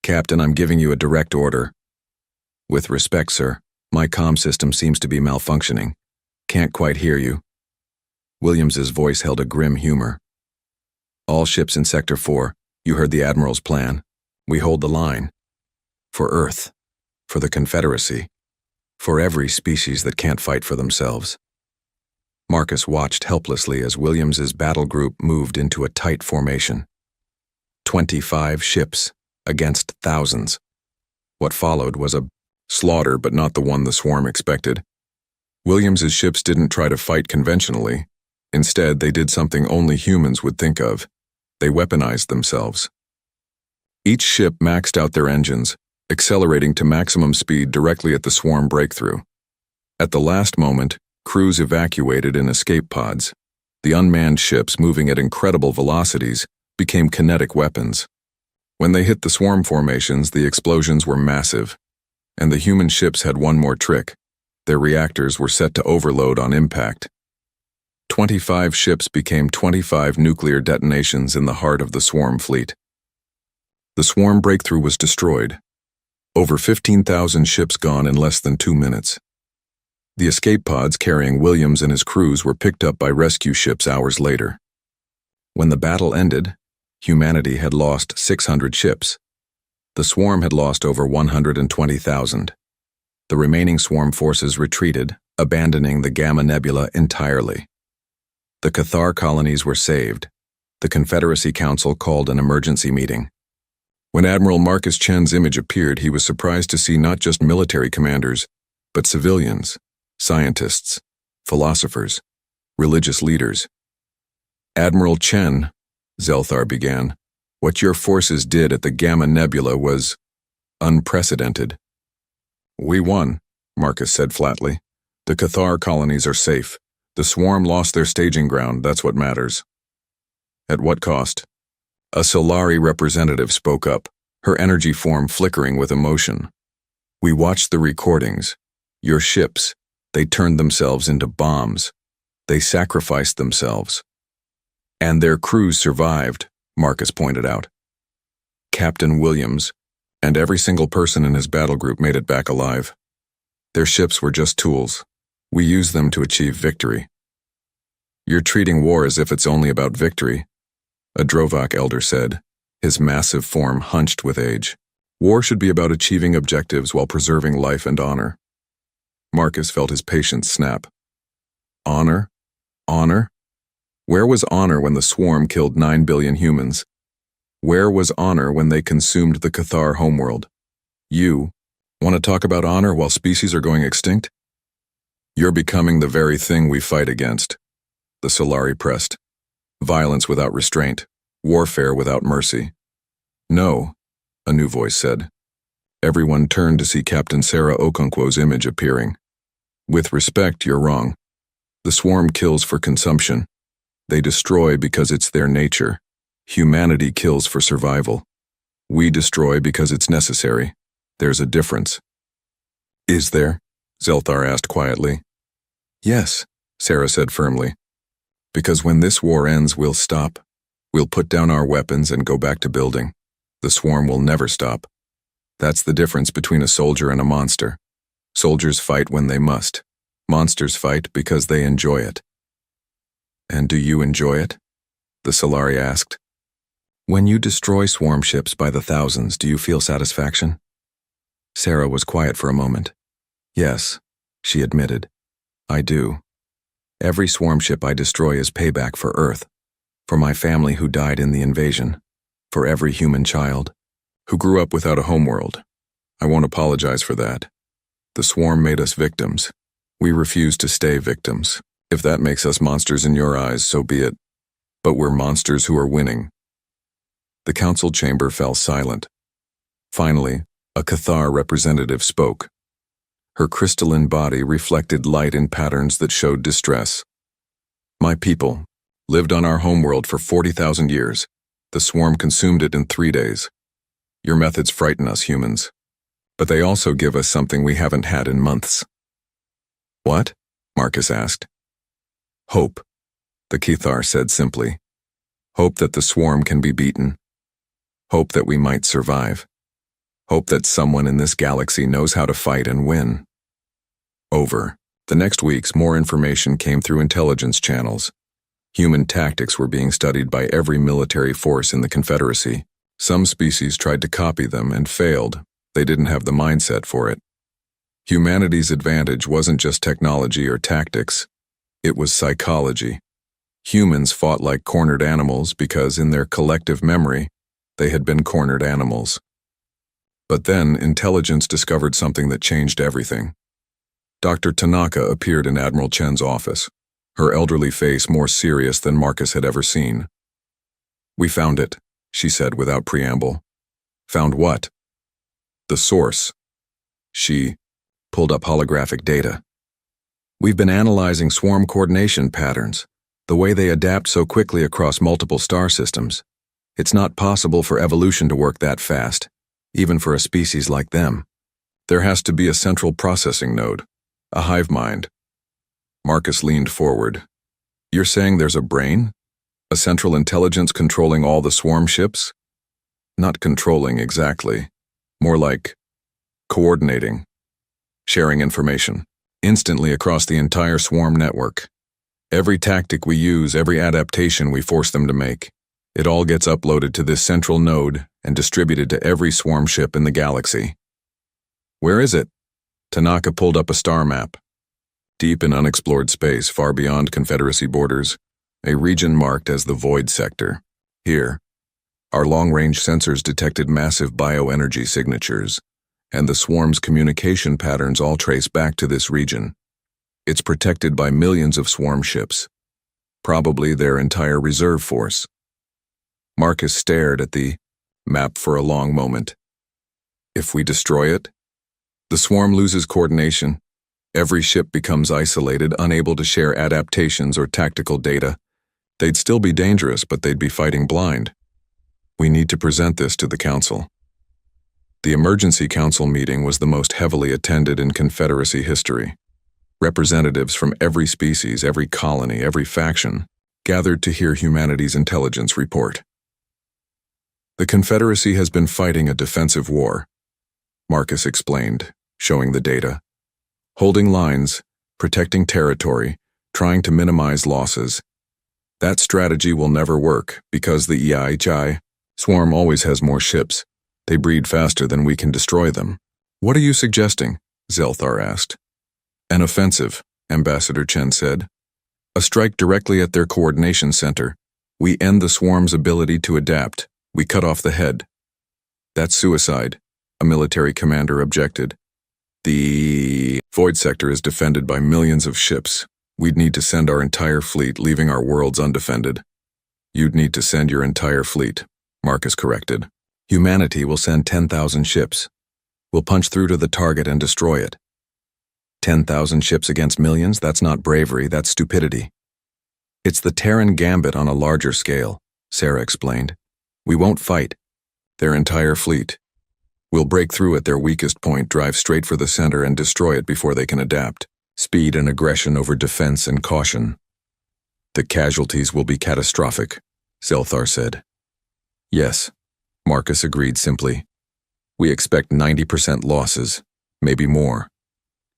Captain, I'm giving you a direct order. With respect, sir, my comm system seems to be malfunctioning. Can't quite hear you. Williams's voice held a grim humor. All ships in Sector 4, you heard the Admiral's plan. We hold the line. For Earth. For the Confederacy. For every species that can't fight for themselves. Marcus watched helplessly as Williams's battle group moved into a tight formation. 25 ships against thousands. What followed was a slaughter, but not the one the swarm expected. Williams's ships didn't try to fight conventionally. Instead, they did something only humans would think of. They weaponized themselves. Each ship maxed out their engines, accelerating to maximum speed directly at the swarm breakthrough. At the last moment, crews evacuated in escape pods. The unmanned ships, moving at incredible velocities, became kinetic weapons. When they hit the swarm formations, the explosions were massive. And the human ships had one more trick. Their reactors were set to overload on impact. 25 ships became 25 nuclear detonations in the heart of the swarm fleet. The swarm breakthrough was destroyed. Over 15,000 ships gone in less than 2 minutes. The escape pods carrying Williams and his crews were picked up by rescue ships hours later. When the battle ended, humanity had lost 600 ships. The swarm had lost over 120,000. The remaining swarm forces retreated, abandoning the Gamma Nebula entirely. The Cathar colonies were saved. The Confederacy Council called an emergency meeting. When Admiral Marcus Chen's image appeared, he was surprised to see not just military commanders, but civilians, scientists, philosophers, religious leaders. Admiral Chen, Zelthar began, what your forces did at the Gamma Nebula was unprecedented. We won, Marcus said flatly. The Cathar colonies are safe. The swarm lost their staging ground, that's what matters. At what cost? A Solari representative spoke up, her energy form flickering with emotion. We watched the recordings. Your ships, they turned themselves into bombs. They sacrificed themselves. And their crews survived, Marcus pointed out. Captain Williams, and every single person in his battle group made it back alive. Their ships were just tools. We used them to achieve victory. You're treating war as if it's only about victory, a Drovak elder said, his massive form hunched with age. War should be about achieving objectives while preserving life and honor. Marcus felt his patience snap. Honor? Honor? Where was honor when the swarm killed 9 billion humans? Where was honor when they consumed the Cathar homeworld? You want to talk about honor while species are going extinct? You're becoming the very thing we fight against, the Solari pressed. Violence without restraint, warfare without mercy. No, a new voice said. Everyone turned to see Captain Sarah Okonkwo's image appearing. With respect, you're wrong. The swarm kills for consumption. They destroy because it's their nature. Humanity kills for survival. We destroy because it's necessary. There's a difference. Is there? Zelthar asked quietly. Yes, Sarah said firmly. Because when this war ends, we'll stop. We'll put down our weapons and go back to building. The swarm will never stop. That's the difference between a soldier and a monster. Soldiers fight when they must. Monsters fight because they enjoy it. And do you enjoy it? The Solari asked. When you destroy swarm ships by the thousands, do you feel satisfaction? Sarah was quiet for a moment. Yes, she admitted. I do. Every swarm ship I destroy is payback for Earth, for my family who died in the invasion, for every human child who grew up without a homeworld. I won't apologize for that. The swarm made us victims. We refuse to stay victims. If that makes us monsters in your eyes, so be it. But we're monsters who are winning. The council chamber fell silent. Finally, a Cathar representative spoke. Her crystalline body reflected light in patterns that showed distress. My people lived on our homeworld for 40,000 years. The swarm consumed it in 3 days. Your methods frighten us humans, but they also give us something we haven't had in months. What? Marcus asked. Hope, the Cathar said simply. Hope that the swarm can be beaten. Hope that we might survive. Hope that someone in this galaxy knows how to fight and win. Over. The next weeks, more information came through intelligence channels. Human tactics were being studied by every military force in the Confederacy. Some species tried to copy them and failed. They didn't have the mindset for it. Humanity's advantage wasn't just technology or tactics. It was psychology. Humans fought like cornered animals because, in their collective memory, they had been cornered animals. But then, intelligence discovered something that changed everything. Dr. Tanaka appeared in Admiral Chen's office, her elderly face more serious than Marcus had ever seen. We found it, she said without preamble. Found what? The source. She pulled up holographic data. We've been analyzing swarm coordination patterns, the way they adapt so quickly across multiple star systems. It's not possible for evolution to work that fast, even for a species like them. There has to be a central processing node, a hive mind. Marcus leaned forward. You're saying there's a brain? A central intelligence controlling all the swarm ships? Not controlling exactly. More like Coordinating. Sharing information. Instantly across the entire swarm network. Every tactic we use, every adaptation we force them to make, it all gets uploaded to this central node and distributed to every swarm ship in the galaxy. Where is it? Tanaka pulled up a star map. Deep in unexplored space, far beyond Confederacy borders, a region marked as the Void Sector. Here, our long-range sensors detected massive bioenergy signatures, and the swarm's communication patterns all trace back to this region. It's protected by millions of swarm ships, probably their entire reserve force. Marcus stared at the map for a long moment. If we destroy it, the swarm loses coordination. Every ship becomes isolated, unable to share adaptations or tactical data. They'd still be dangerous, but they'd be fighting blind. We need to present this to the Council. The Emergency Council meeting was the most heavily attended in Confederacy history. Representatives from every species, every colony, every faction gathered to hear humanity's intelligence report. The Confederacy has been fighting a defensive war, Marcus explained, showing the data. Holding lines, protecting territory, trying to minimize losses. That strategy will never work because the HFY swarm always has more ships. They breed faster than we can destroy them. What are you suggesting? Zelthar asked. An offensive, Ambassador Chen said. A strike directly at their coordination center. We end the swarm's ability to adapt. We cut off the head. That's suicide, a military commander objected. The Void Sector is defended by millions of ships. We'd need to send our entire fleet, leaving our worlds undefended. You'd need to send your entire fleet, Marcus corrected. Humanity will send 10,000 ships. We'll punch through to the target and destroy it. 10,000 ships against millions? That's not bravery, that's stupidity. It's the Terran gambit on a larger scale, Sarah explained. We won't fight. Their entire fleet. We'll break through at their weakest point, drive straight for the center and destroy it before they can adapt. Speed and aggression over defense and caution. The casualties will be catastrophic, Zelthar said. Yes, Marcus agreed simply. We expect 90% losses, maybe more.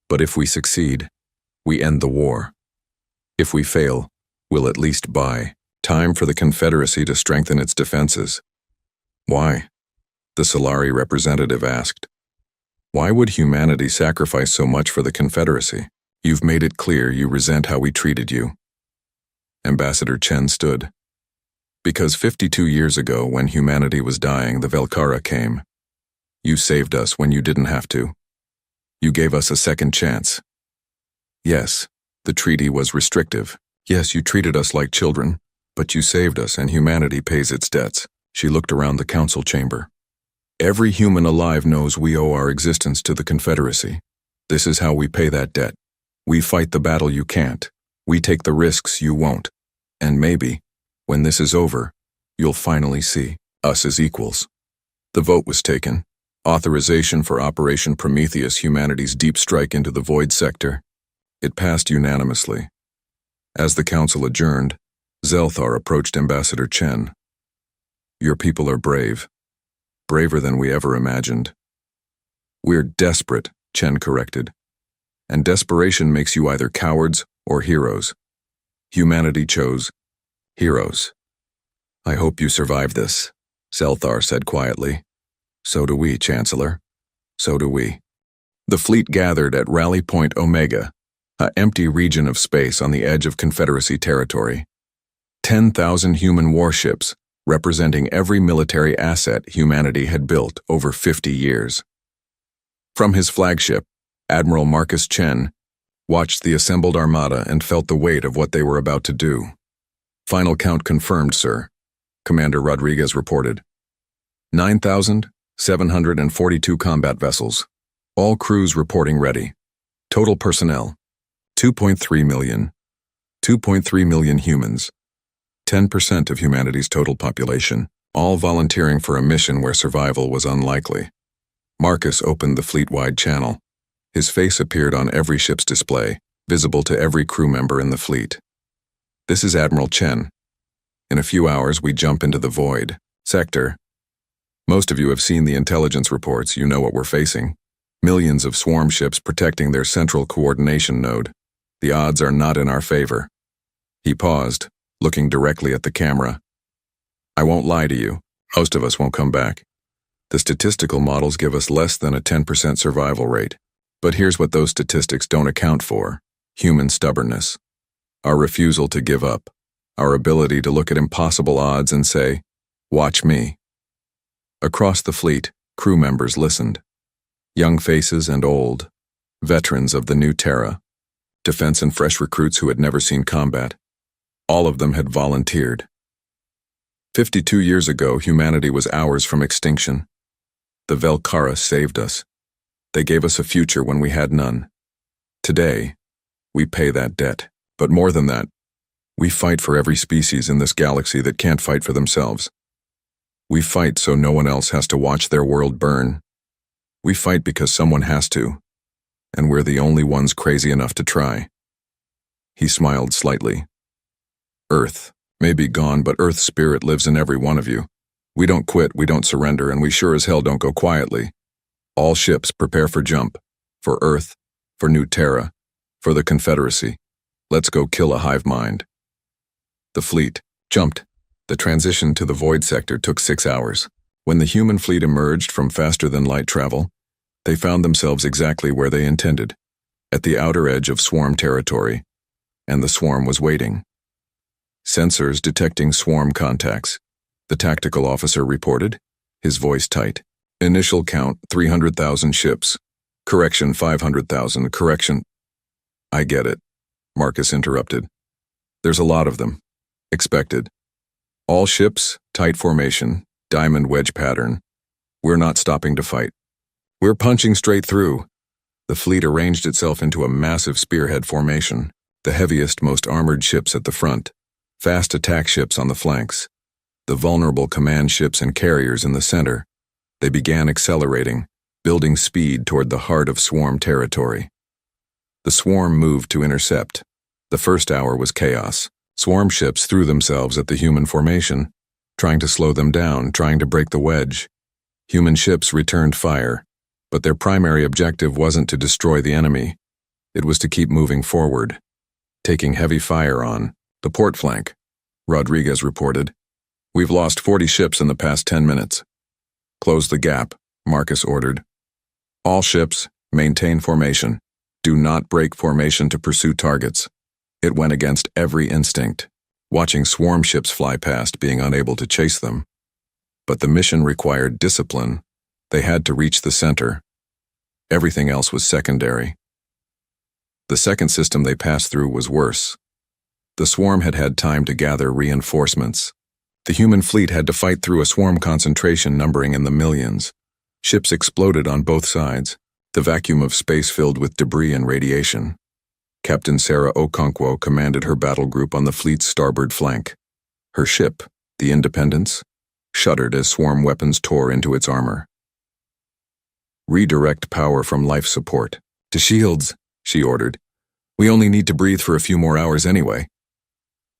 But if we succeed, we end the war. If we fail, we'll at least buy time for the Confederacy to strengthen its defenses. Why? The Solari representative asked. Why would humanity sacrifice so much for the Confederacy? You've made it clear you resent how we treated you. Ambassador Chen stood. Because 52 years ago, when humanity was dying, the Velkara came. You saved us when you didn't have to. You gave us a second chance. Yes, the treaty was restrictive. Yes, you treated us like children, but you saved us and humanity pays its debts. She looked around the council chamber. Every human alive knows we owe our existence to the Confederacy. This is how we pay that debt. We fight the battle you can't. We take the risks you won't. And maybe, when this is over, you'll finally see us as equals. The vote was taken. Authorization for Operation Prometheus, humanity's deep strike into the Void Sector. It passed unanimously. As the council adjourned, Zelthar approached Ambassador Chen. Your people are brave. Braver than we ever imagined. We're desperate, Chen corrected. And desperation makes you either cowards or heroes. Humanity chose heroes. I hope you survive this, Zelthar said quietly. So do we, Chancellor. So do we. The fleet gathered at Rally Point Omega, an empty region of space on the edge of Confederacy territory. 10,000 human warships, representing every military asset humanity had built over 50 years. From his flagship, Admiral Marcus Chen watched the assembled armada and felt the weight of what they were about to do. Final count confirmed, sir, Commander Rodriguez reported. 9,742 combat vessels. All crews reporting ready. Total personnel, 2.3 million. 2.3 million humans. 10% of humanity's total population, all volunteering for a mission where survival was unlikely. Marcus opened the fleet-wide channel. His face appeared on every ship's display, visible to every crew member in the fleet. This is Admiral Chen. In a few hours, we jump into the Void Sector. Most of you have seen the intelligence reports, you know what we're facing. Millions of swarm ships protecting their central coordination node. The odds are not in our favor. He paused, looking directly at the camera. I won't lie to you, most of us won't come back. The statistical models give us less than a 10% survival rate. But here's what those statistics don't account for: human stubbornness. Our refusal to give up. Our ability to look at impossible odds and say, watch me. Across the fleet, crew members listened. Young faces and old, veterans of the new Terra, defense and fresh recruits who had never seen combat. All of them had volunteered. 52 years ago, humanity was hours from extinction. The Velkara saved us. They gave us a future when we had none. Today, we pay that debt. But more than that, we fight for every species in this galaxy that can't fight for themselves. We fight so no one else has to watch their world burn. We fight because someone has to, and we're the only ones crazy enough to try. He smiled slightly. Earth may be gone, but Earth's spirit lives in every one of you. We don't quit, we don't surrender, and we sure as hell don't go quietly. All ships prepare for jump. For Earth, for New Terra, for the Confederacy. Let's go kill a hive mind. The fleet jumped. The transition to the void sector took 6 hours. When the human fleet emerged from faster-than-light travel, they found themselves exactly where they intended, at the outer edge of swarm territory, and the swarm was waiting. Sensors detecting swarm contacts, the tactical officer reported, his voice tight. Initial count, 300,000 ships. Correction, 500,000. Correction. I get it, Marcus interrupted. There's a lot of them. Expected. All ships, tight formation, diamond wedge pattern. We're not stopping to fight. We're punching straight through. The fleet arranged itself into a massive spearhead formation, the heaviest, most armored ships at the front, fast attack ships on the flanks, the vulnerable command ships and carriers in the center. They began accelerating, building speed toward the heart of swarm territory. The swarm moved to intercept. The first hour was chaos. Swarm ships threw themselves at the human formation, trying to slow them down, trying to break the wedge. Human ships returned fire, but their primary objective wasn't to destroy the enemy. It was to keep moving forward, taking heavy fire on the port flank, Rodriguez reported. We've lost 40 ships in the past 10 minutes. Close the gap, Marcus ordered. All ships, maintain formation. Do not break formation to pursue targets. It went against every instinct, watching swarm ships fly past, being unable to chase them. But the mission required discipline. They had to reach the center. Everything else was secondary. The second system they passed through was worse. The swarm had had time to gather reinforcements. The human fleet had to fight through a swarm concentration numbering in the millions. Ships exploded on both sides, the vacuum of space filled with debris and radiation. Captain Sarah Okonkwo commanded her battle group on the fleet's starboard flank. Her ship, the Independence, shuddered as swarm weapons tore into its armor. Redirect power from life support. To shields, she ordered. We only need to breathe for a few more hours anyway.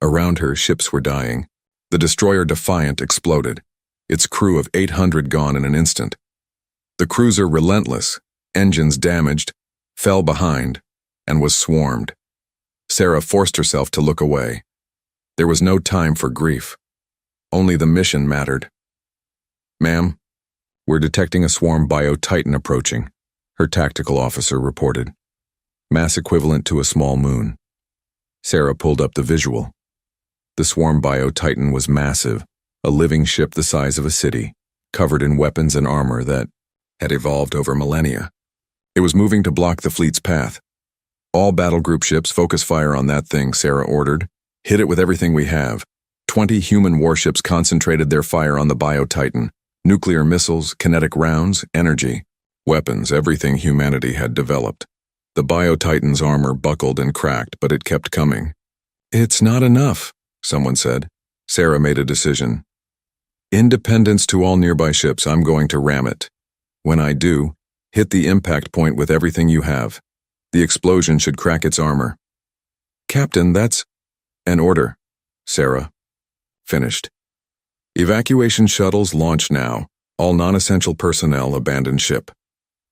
Around her, ships were dying. The destroyer Defiant exploded, its crew of 800 gone in an instant. The cruiser Relentless, engines damaged, fell behind, and was swarmed. Sarah forced herself to look away. There was no time for grief. Only the mission mattered. Ma'am, we're detecting a swarm bio-titan approaching, her tactical officer reported. Mass equivalent to a small moon. Sarah pulled up the visual. The swarm bio-titan was massive, a living ship the size of a city, covered in weapons and armor that had evolved over millennia. It was moving to block the fleet's path. All battle group ships focus fire on that thing, Sarah ordered. Hit it with everything we have. 20 human warships concentrated their fire on the bio-titan. Nuclear missiles, kinetic rounds, energy, weapons, everything humanity had developed. The bio-titan's armor buckled and cracked, but it kept coming. It's not enough, someone said. Sarah made a decision. Independence to all nearby ships, I'm going to ram it. When I do, hit the impact point with everything you have. The explosion should crack its armor. Captain, that's an order. Sarah. Finished. Evacuation shuttles launch now. All non-essential personnel abandon ship.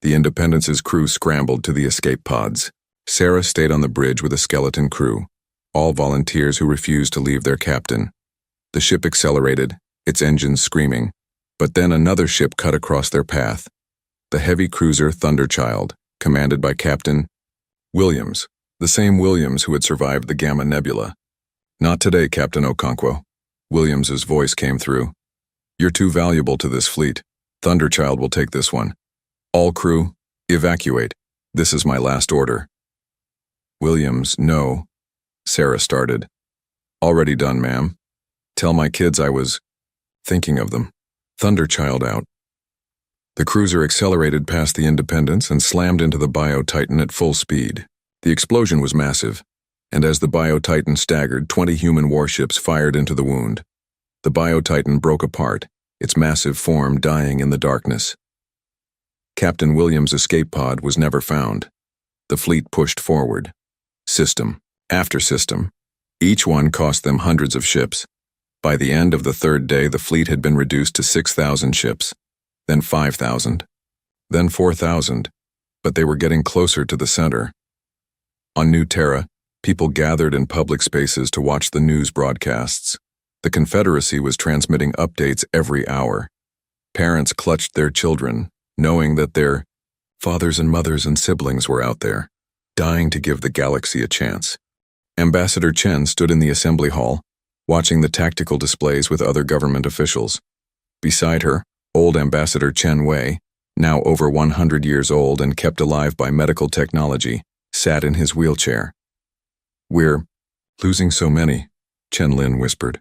The Independence's crew scrambled to the escape pods. Sarah stayed on the bridge with a skeleton crew, all volunteers who refused to leave their captain. The ship accelerated, its engines screaming, but then another ship cut across their path. The heavy cruiser Thunderchild, commanded by Captain Williams, the same Williams who had survived the Gamma Nebula. "Not today, Captain Okonkwo." Williams's voice came through. "You're too valuable to this fleet. Thunderchild will take this one. All crew, evacuate. This is my last order." "Williams, no," Sarah started. "Already done, ma'am. Tell my kids I was thinking of them. Thunderchild out." The cruiser accelerated past the Independence and slammed into the Bio-Titan at full speed. The explosion was massive, and as the Bio-Titan staggered, 20 human warships fired into the wound. The Bio-Titan broke apart, its massive form dying in the darkness. Captain Williams' escape pod was never found. The fleet pushed forward, system after system. Each one cost them hundreds of ships. By the end of the third day, the fleet had been reduced to 6,000 ships, then 5,000, then 4,000, but they were getting closer to the center. On New Terra, people gathered in public spaces to watch the news broadcasts. The Confederacy was transmitting updates every hour. Parents clutched their children, knowing that their fathers and mothers and siblings were out there, dying to give the galaxy a chance. Ambassador Chen stood in the assembly hall, watching the tactical displays with other government officials. Beside her, old Ambassador Chen Wei, now over 100 years old and kept alive by medical technology, sat in his wheelchair. "We're losing so many," Chen Lin whispered.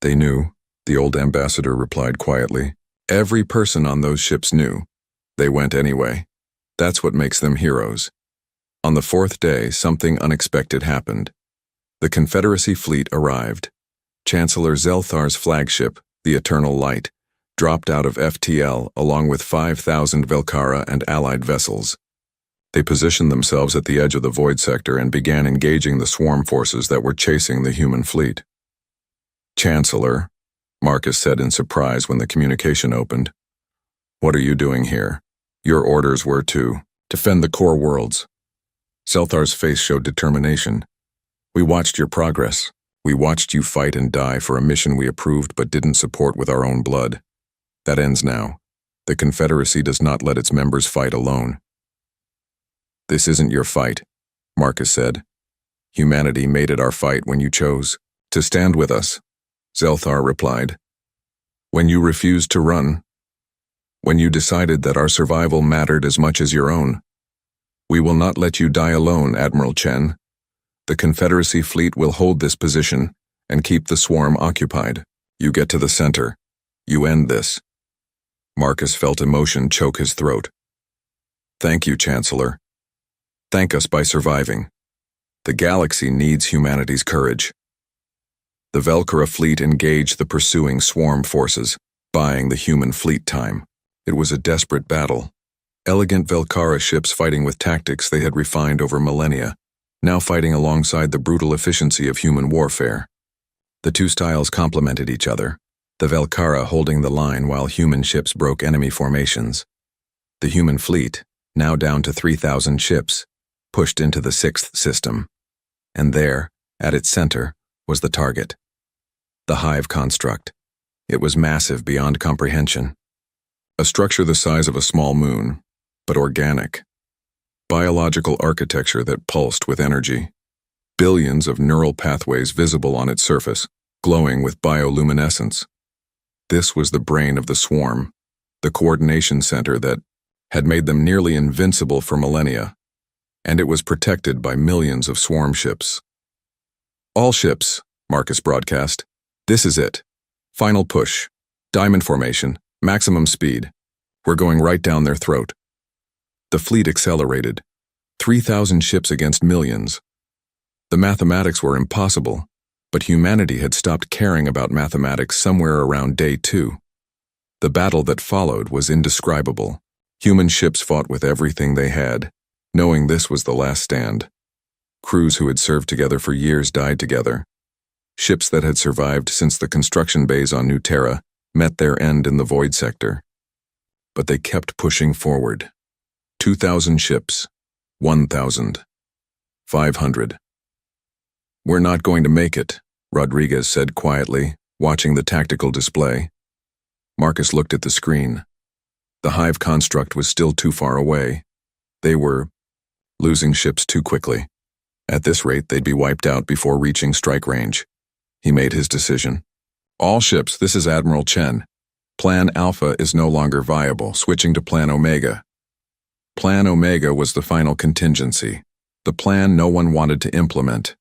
"They knew," the old ambassador replied quietly. "Every person on those ships knew. They went anyway. That's what makes them heroes." On the fourth day, something unexpected happened. The Confederacy fleet arrived. Chancellor Zelthar's flagship, the Eternal Light, dropped out of FTL along with 5,000 Velkara and allied vessels. They positioned themselves at the edge of the void sector and began engaging the swarm forces that were chasing the human fleet. "Chancellor," Marcus said in surprise when the communication opened. "What are you doing here? Your orders were to defend the core worlds." Zelthar's face showed determination. "We watched your progress. We watched you fight and die for a mission we approved but didn't support with our own blood. That ends now. The Confederacy does not let its members fight alone." "This isn't your fight," Marcus said. "Humanity made it our fight when you chose to stand with us," Zelthar replied. "When you refused to run. When you decided that our survival mattered as much as your own. We will not let you die alone, Admiral Chen. The Confederacy fleet will hold this position and keep the swarm occupied. You get to the center. You end this." Marcus felt emotion choke his throat. "Thank you, Chancellor. Thank us by surviving. The galaxy needs humanity's courage." The Velkara fleet engaged the pursuing swarm forces, buying the human fleet time. It was a desperate battle. Elegant Velkara ships fighting with tactics they had refined over millennia, now fighting alongside the brutal efficiency of human warfare. The two styles complemented each other, the Velkara holding the line while human ships broke enemy formations. The human fleet, now down to 3,000 ships, pushed into the sixth system. And there, at its center, was the target. The hive construct. It was massive beyond comprehension. A structure the size of a small moon, but organic. Biological architecture that pulsed with energy. Billions of neural pathways visible on its surface, glowing with bioluminescence. This was the brain of the swarm, the coordination center that had made them nearly invincible for millennia, and it was protected by millions of swarm ships. "All ships," Marcus broadcast. "This is it. Final push. Diamond formation. Maximum speed. We're going right down their throat." The fleet accelerated. 3,000 ships against millions. The mathematics were impossible, but humanity had stopped caring about mathematics somewhere around day 2. The battle that followed was indescribable. Human ships fought with everything they had, knowing this was the last stand. Crews who had served together for years died together. Ships that had survived since the construction bays on New Terra met their end in the void sector. But they kept pushing forward. 2,000 ships. 1,000. 500. We're not going to make it, Rodriguez said quietly, watching the tactical display. Marcus looked at the screen. The hive construct was still too far away. They were losing ships too quickly. At this rate, they'd be wiped out before reaching strike range. He made his decision. All ships, this is Admiral Chen. Plan Alpha is no longer viable, switching to Plan Omega. Plan Omega was the final contingency, the plan no one wanted to implement,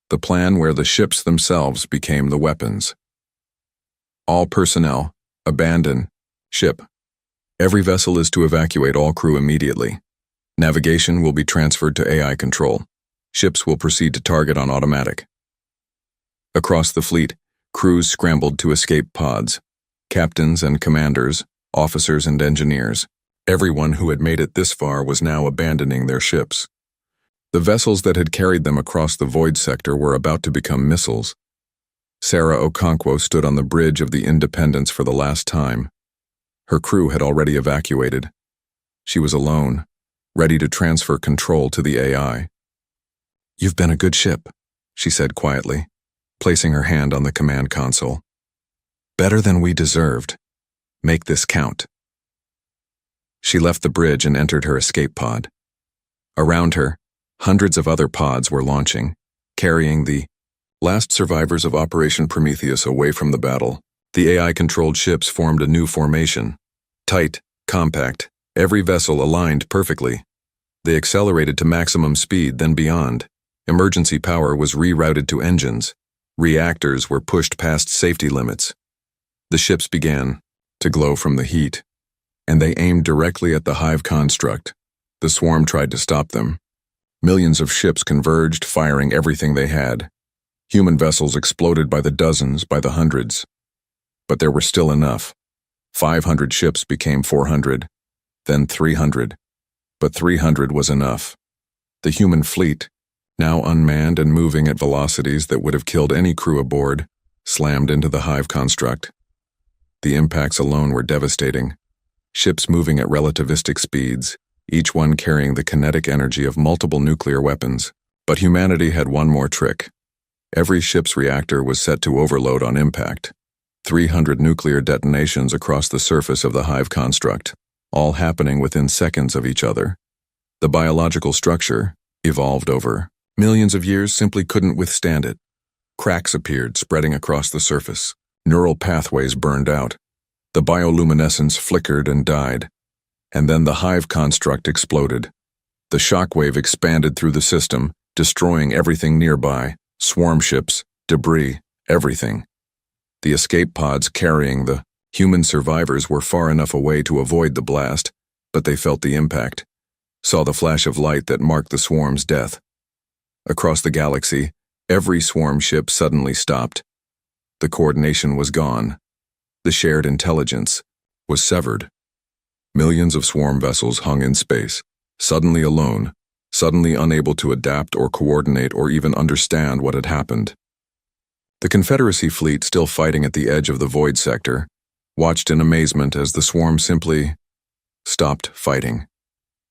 the plan where the ships themselves became the weapons. All personnel, abandon ship. Every vessel is to evacuate all crew immediately. Navigation will be transferred to AI control. Ships will proceed to target on automatic. Across the fleet, crews scrambled to escape pods. Captains and commanders, officers and engineers. Everyone who had made it this far was now abandoning their ships. The vessels that had carried them across the void sector were about to become missiles. Sarah Okonkwo stood on the bridge of the Independence for the last time. Her crew had already evacuated. She was alone, ready to transfer control to the AI. "You've been a good ship," she said quietly, placing her hand on the command console. "Better than we deserved. Make this count." She left the bridge and entered her escape pod. Around her, hundreds of other pods were launching, carrying the last survivors of Operation Prometheus away from the battle. The AI-controlled ships formed a new formation. Tight, compact, every vessel aligned perfectly. They accelerated to maximum speed, then beyond. Emergency power was rerouted to engines. Reactors were pushed past safety limits. The ships began to glow from the heat, and they aimed directly at the hive construct. The swarm tried to stop them. Millions of ships converged, firing everything they had. Human vessels exploded by the dozens, by the hundreds. But there were still enough. 500 ships became 400, then 300. But 300 was enough. The human fleet, now unmanned and moving at velocities that would have killed any crew aboard, slammed into the hive construct. The impacts alone were devastating. Ships moving at relativistic speeds, each one carrying the kinetic energy of multiple nuclear weapons. But humanity had one more trick. Every ship's reactor was set to overload on impact. 300 nuclear detonations across the surface of the hive construct, all happening within seconds of each other. The biological structure, evolved over millions of years, simply couldn't withstand it. Cracks appeared, spreading across the surface. Neural pathways burned out. The bioluminescence flickered and died. And then the hive construct exploded. The shockwave expanded through the system, destroying everything nearby, swarm ships, debris, everything. The escape pods carrying the human survivors were far enough away to avoid the blast, but they felt the impact, saw the flash of light that marked the swarm's death. Across the galaxy, every swarm ship suddenly stopped. The coordination was gone. The shared intelligence was severed. Millions of swarm vessels hung in space, suddenly alone, suddenly unable to adapt or coordinate or even understand what had happened. The Confederacy fleet, still fighting at the edge of the void sector, watched in amazement as the swarm simply stopped fighting.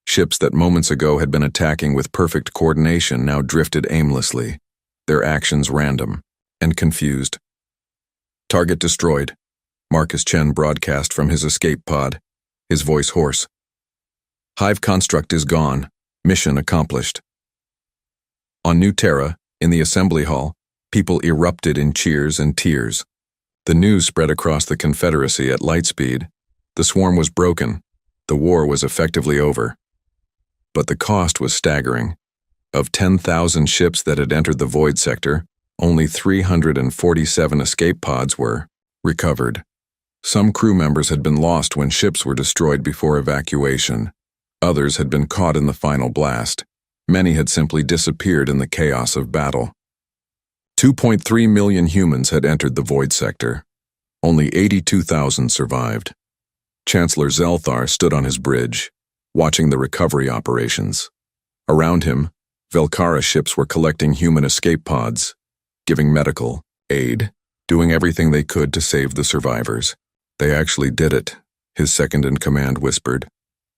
Ships that moments ago had been attacking with perfect coordination now drifted aimlessly, their actions random and confused. "Target destroyed," Marcus Chen broadcast from his escape pod, his voice hoarse. "Hive construct is gone. Mission accomplished." On New Terra, in the assembly hall, people erupted in cheers and tears. The news spread across the Confederacy at light speed. The swarm was broken. The war was effectively over. But the cost was staggering. Of 10,000 ships that had entered the void sector, only 347 escape pods were recovered. Some crew members had been lost when ships were destroyed before evacuation. Others had been caught in the final blast. Many had simply disappeared in the chaos of battle. 2.3 million humans had entered the void sector. Only 82,000 survived. Chancellor Zelthar stood on his bridge, watching the recovery operations. Around him, Velkara ships were collecting human escape pods, giving medical aid, doing everything they could to save the survivors. "They actually did it," his second-in-command whispered.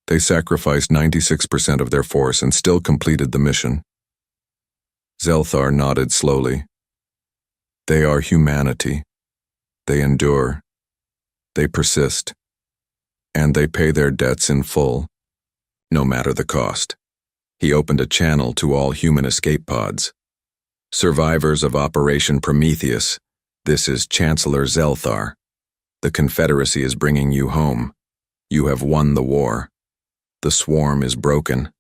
They sacrificed 96% of their force and still completed the mission. Zelthar nodded slowly. They are humanity. They endure. They persist. And they pay their debts in full, no matter the cost. He opened a channel to all human escape pods. Survivors of Operation Prometheus, this is Chancellor Zelthar. The Confederacy is bringing you home. You have won the war. The swarm is broken.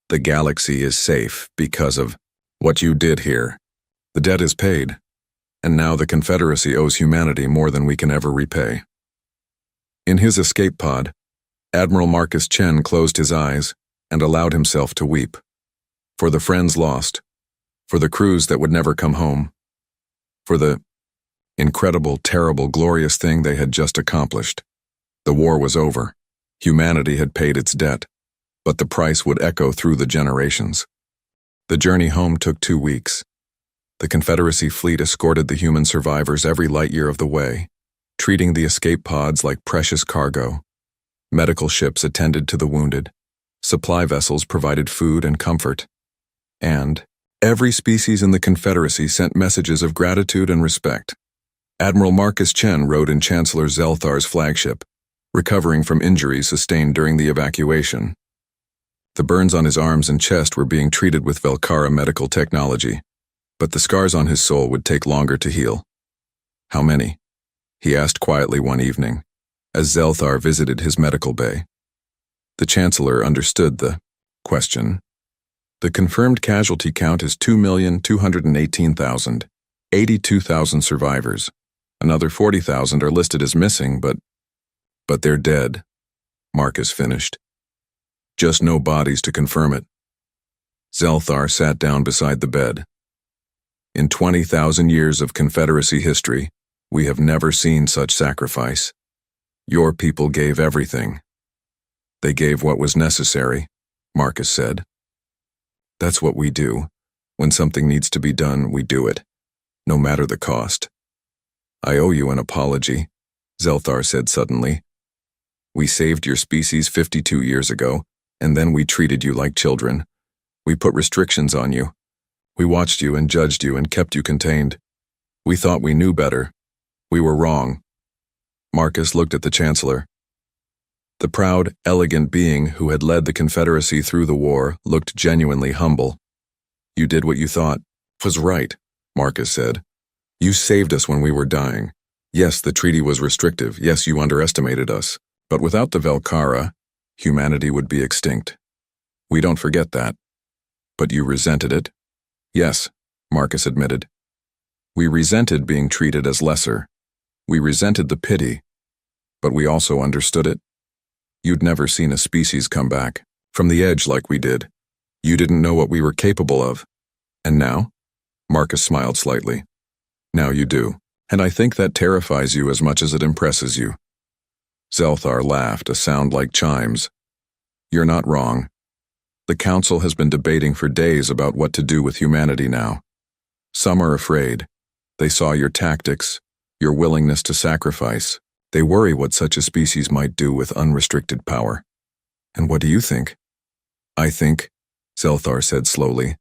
The galaxy is safe because of what you did here. The debt is paid, and now the Confederacy owes humanity more than we can ever repay. In his escape pod, Admiral Marcus Chen closed his eyes and allowed himself to weep. For the friends lost, for the crews that would never come home, for the incredible, terrible, glorious thing they had just accomplished. The war was over. Humanity had paid its debt, but the price would echo through the generations. The journey home took 2 weeks. The Confederacy fleet escorted the human survivors every light year of the way, treating the escape pods like precious cargo. Medical ships attended to the wounded. Supply vessels provided food and comfort. And every species in the Confederacy sent messages of gratitude and respect. Admiral Marcus Chen rode in Chancellor Zelthar's flagship, recovering from injuries sustained during the evacuation. The burns on his arms and chest were being treated with Velcara medical technology, but the scars on his soul would take longer to heal. How many? He asked quietly one evening, as Zelthar visited his medical bay. The Chancellor understood the question. The confirmed casualty count is 2,218,000, 82,000 survivors. Another 40,000 are listed as missing, but they're dead, Marcus finished. Just no bodies to confirm it. Zelthar sat down beside the bed. In 20,000 years of Confederacy history, we have never seen such sacrifice. Your people gave everything. They gave what was necessary, Marcus said. That's what we do. When something needs to be done, we do it, no matter the cost. I owe you an apology, Zelthar said suddenly. We saved your species 52 years ago, and then we treated you like children. We put restrictions on you. We watched you and judged you and kept you contained. We thought we knew better. We were wrong. Marcus looked at the Chancellor. The proud, elegant being who had led the Confederacy through the war looked genuinely humble. You did what you thought was right, Marcus said. You saved us when we were dying. Yes, the treaty was restrictive. Yes, you underestimated us. But without the Velcara, humanity would be extinct. We don't forget that. But you resented it? Yes, Marcus admitted. We resented being treated as lesser. We resented the pity. But we also understood it. You'd never seen a species come back from the edge like we did. You didn't know what we were capable of. And now? Marcus smiled slightly. Now you do. And I think that terrifies you as much as it impresses you. Zelthar laughed, a sound like chimes. You're not wrong. The Council has been debating for days about what to do with humanity now. Some are afraid. They saw your tactics, your willingness to sacrifice. They worry what such a species might do with unrestricted power. And what do you think? I think, Zelthar said slowly,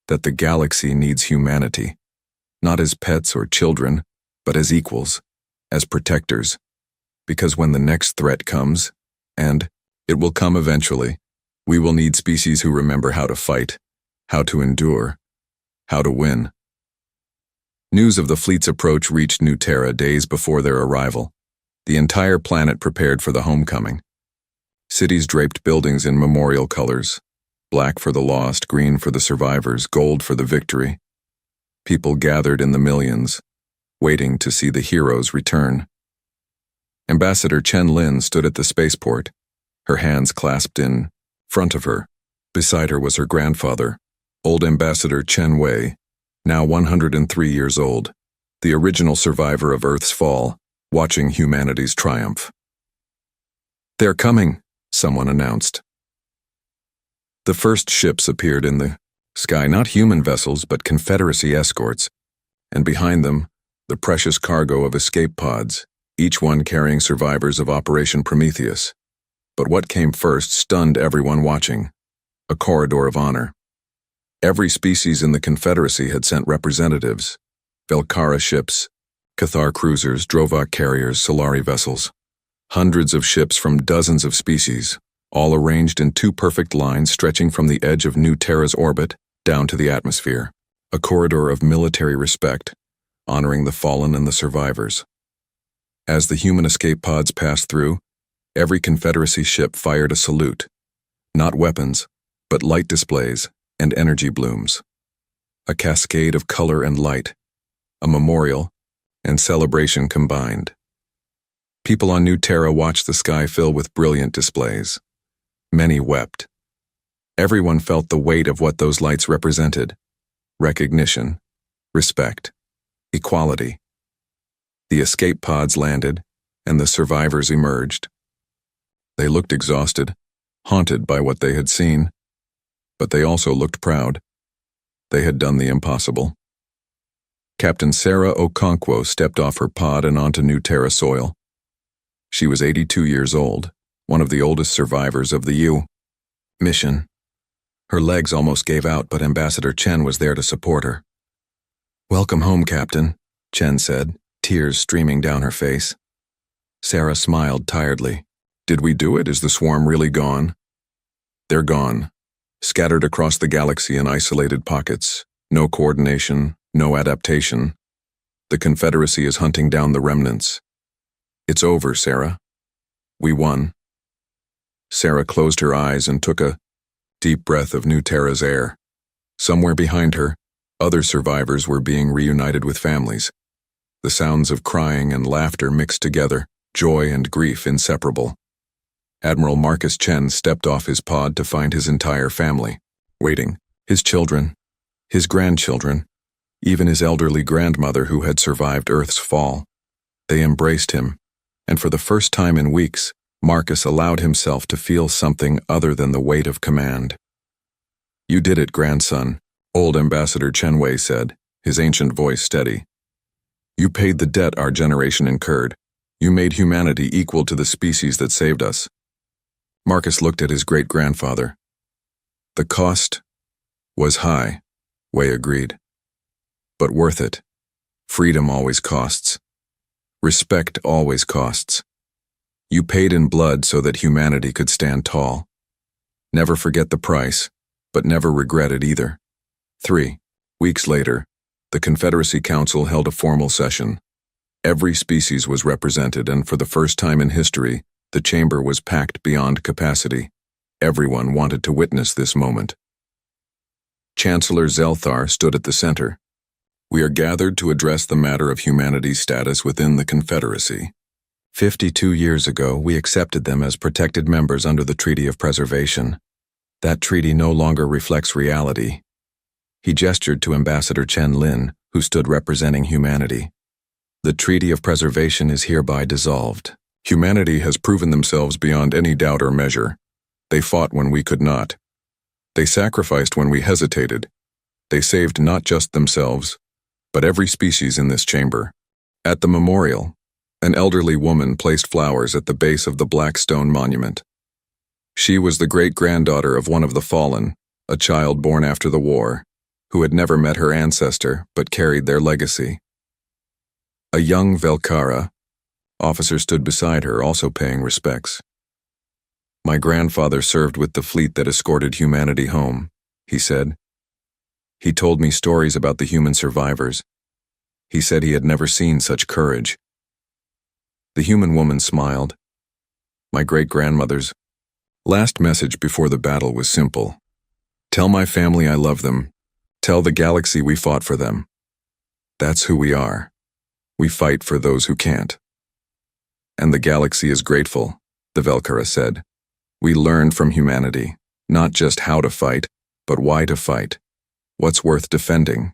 that the galaxy needs humanity, not as pets or children, but as equals, as protectors. Because when the next threat comes, and it will come eventually, we will need species who remember how to fight, how to endure, how to win. News of the fleet's approach reached New Terra days before their arrival. The entire planet prepared for the homecoming. Cities draped buildings in memorial colors, black for the lost, green for the survivors, gold for the victory. People gathered in the millions, waiting to see the heroes return. Ambassador Chen Lin stood at the spaceport, her hands clasped in front of her. Beside her was her grandfather, old Ambassador Chen Wei, now 103 years old, the original survivor of Earth's fall, watching humanity's triumph. They're coming, someone announced. The first ships appeared in the sky, not human vessels, but Confederacy escorts, and behind them, the precious cargo of escape pods, each one carrying survivors of Operation Prometheus. But what came first stunned everyone watching. A corridor of honor. Every species in the Confederacy had sent representatives. Velkara ships, Cathar cruisers, Drovak carriers, Solari vessels. Hundreds of ships from dozens of species, all arranged in two perfect lines stretching from the edge of New Terra's orbit down to the atmosphere. A corridor of military respect, honoring the fallen and the survivors. As the human escape pods passed through, every Confederacy ship fired a salute. Not weapons, but light displays and energy blooms. A cascade of color and light, a memorial and celebration combined. People on New Terra watched the sky fill with brilliant displays. Many wept. Everyone felt the weight of what those lights represented. Recognition, respect, equality. The escape pods landed, and the survivors emerged. They looked exhausted, haunted by what they had seen, but they also looked proud. They had done the impossible. Captain Sarah Okonkwo stepped off her pod and onto New Terra soil. She was 82 years old, one of the oldest survivors of the U mission. Her legs almost gave out, but Ambassador Chen was there to support her. "Welcome home, Captain," Chen said, tears streaming down her face. Sarah smiled tiredly. "Did we do it? Is the swarm really gone?" "They're gone, scattered across the galaxy in isolated pockets. No coordination, no adaptation. The Confederacy is hunting down the remnants. It's over, Sarah. We won." Sarah closed her eyes and took a deep breath of New Terra's air. Somewhere behind her, other survivors were being reunited with families. The sounds of crying and laughter mixed together, joy and grief inseparable. Admiral Marcus Chen stepped off his pod to find his entire family, waiting. His children, his grandchildren, even his elderly grandmother who had survived Earth's fall. They embraced him, and for the first time in weeks, Marcus allowed himself to feel something other than the weight of command. "You did it, grandson," old Ambassador Chenwei said, his ancient voice steady. "You paid the debt our generation incurred. You made humanity equal to the species that saved us." Marcus looked at his great-grandfather. "The cost was high," Wei agreed. "But worth it. Freedom always costs. Respect always costs. You paid in blood so that humanity could stand tall. Never forget the price, but never regret it either." 3 weeks later, the Confederacy Council held a formal session. Every species was represented, and for the first time in history, the chamber was packed beyond capacity. Everyone wanted to witness this moment. Chancellor Zelthar stood at the center. "We are gathered to address the matter of humanity's status within the Confederacy. 52 years ago, we accepted them as protected members under the Treaty of Preservation. That treaty no longer reflects reality." He gestured to Ambassador Chen Lin, who stood representing humanity. "The Treaty of Preservation is hereby dissolved. Humanity has proven themselves beyond any doubt or measure. They fought when we could not. They sacrificed when we hesitated. They saved not just themselves, but every species in this chamber." At the memorial, an elderly woman placed flowers at the base of the black stone monument. She was the great-granddaughter of one of the fallen, a child born after the war, who had never met her ancestor but carried their legacy. A young Velkara officer stood beside her, also paying respects. "My grandfather served with the fleet that escorted humanity home," he said. "He told me stories about the human survivors. He said he had never seen such courage." The human woman smiled. "My great-grandmother's last message before the battle was simple. Tell my family I love them. Tell the galaxy we fought for them. That's who we are. We fight for those who can't." "And the galaxy is grateful," the Velkara said. "We learned from humanity, not just how to fight, but why to fight. What's worth defending?"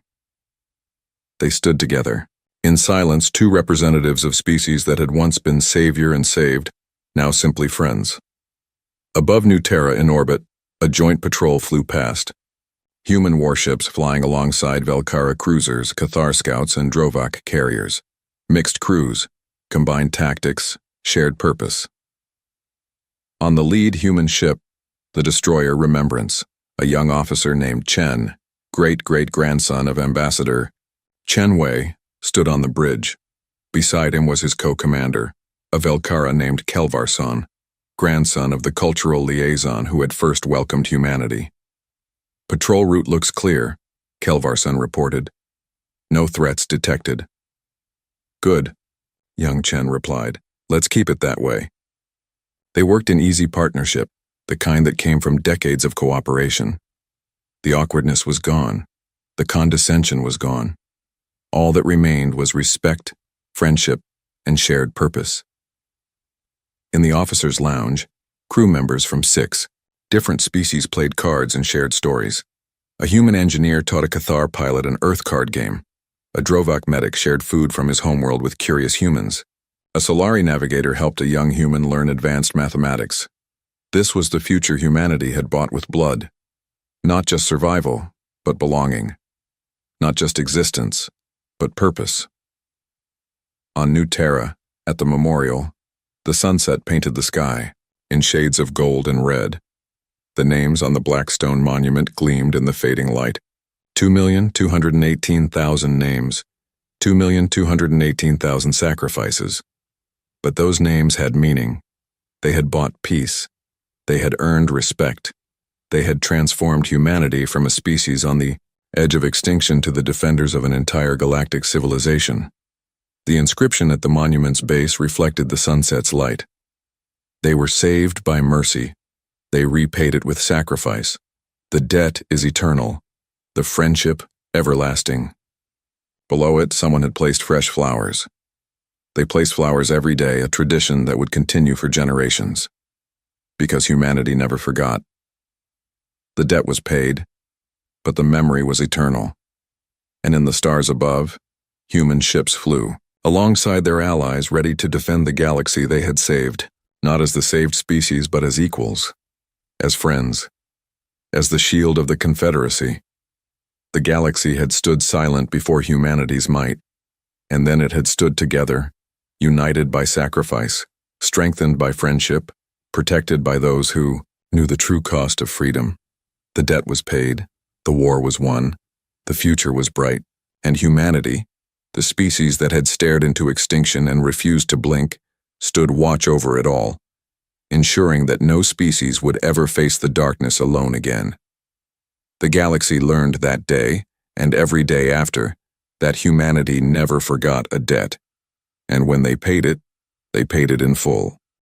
They stood together. In silence, two representatives of species that had once been savior and saved, now simply friends. Above New Terra in orbit, a joint patrol flew past. Human warships flying alongside Velkara cruisers, Cathar scouts, and Drovak carriers. Mixed crews, combined tactics, shared purpose. On the lead human ship, the destroyer Remembrance, a young officer named Chen, great-great-grandson of Ambassador Chen Wei, stood on the bridge. Beside him was his co-commander, a Velkara named Kelvarson, grandson of the cultural liaison who had first welcomed humanity. "Patrol route looks clear," Kelvarson reported. "No threats detected." "Good," young Chen replied. "Let's keep it that way." They worked in easy partnership, the kind that came from decades of cooperation. The awkwardness was gone. The condescension was gone. All that remained was respect, friendship, and shared purpose. In the officers' lounge, crew members from 6 different species played cards and shared stories. A human engineer taught a Cathar pilot an Earth card game. A Drovak medic shared food from his homeworld with curious humans. A Solari navigator helped a young human learn advanced mathematics. This was the future humanity had bought with blood. Not just survival, but belonging. Not just existence, but purpose. On New Terra, at the memorial, the sunset painted the sky in shades of gold and red. The names on the black stone monument gleamed in the fading light. 2,218,000 names, 2,218,000 sacrifices. But those names had meaning. They had bought peace. They had earned respect. They had transformed humanity from a species on the edge of extinction to the defenders of an entire galactic civilization. The inscription at the monument's base reflected the sunset's light. They were saved by mercy. They repaid it with sacrifice. The debt is eternal. The friendship, everlasting. Below it, someone had placed fresh flowers. They placed flowers every day, a tradition that would continue for generations. Because humanity never forgot. The debt was paid, but the memory was eternal. And in the stars above, human ships flew, alongside their allies ready to defend the galaxy they had saved, not as the saved species but as equals, as friends, as the shield of the Confederacy. The galaxy had stood silent before humanity's might, and then it had stood together, united by sacrifice, strengthened by friendship, protected by those who knew the true cost of freedom. The debt was paid, the war was won, the future was bright, and humanity, the species that had stared into extinction and refused to blink, stood watch over it all, ensuring that no species would ever face the darkness alone again. The galaxy learned that day, and every day after, that humanity never forgot a debt, and when they paid it in full.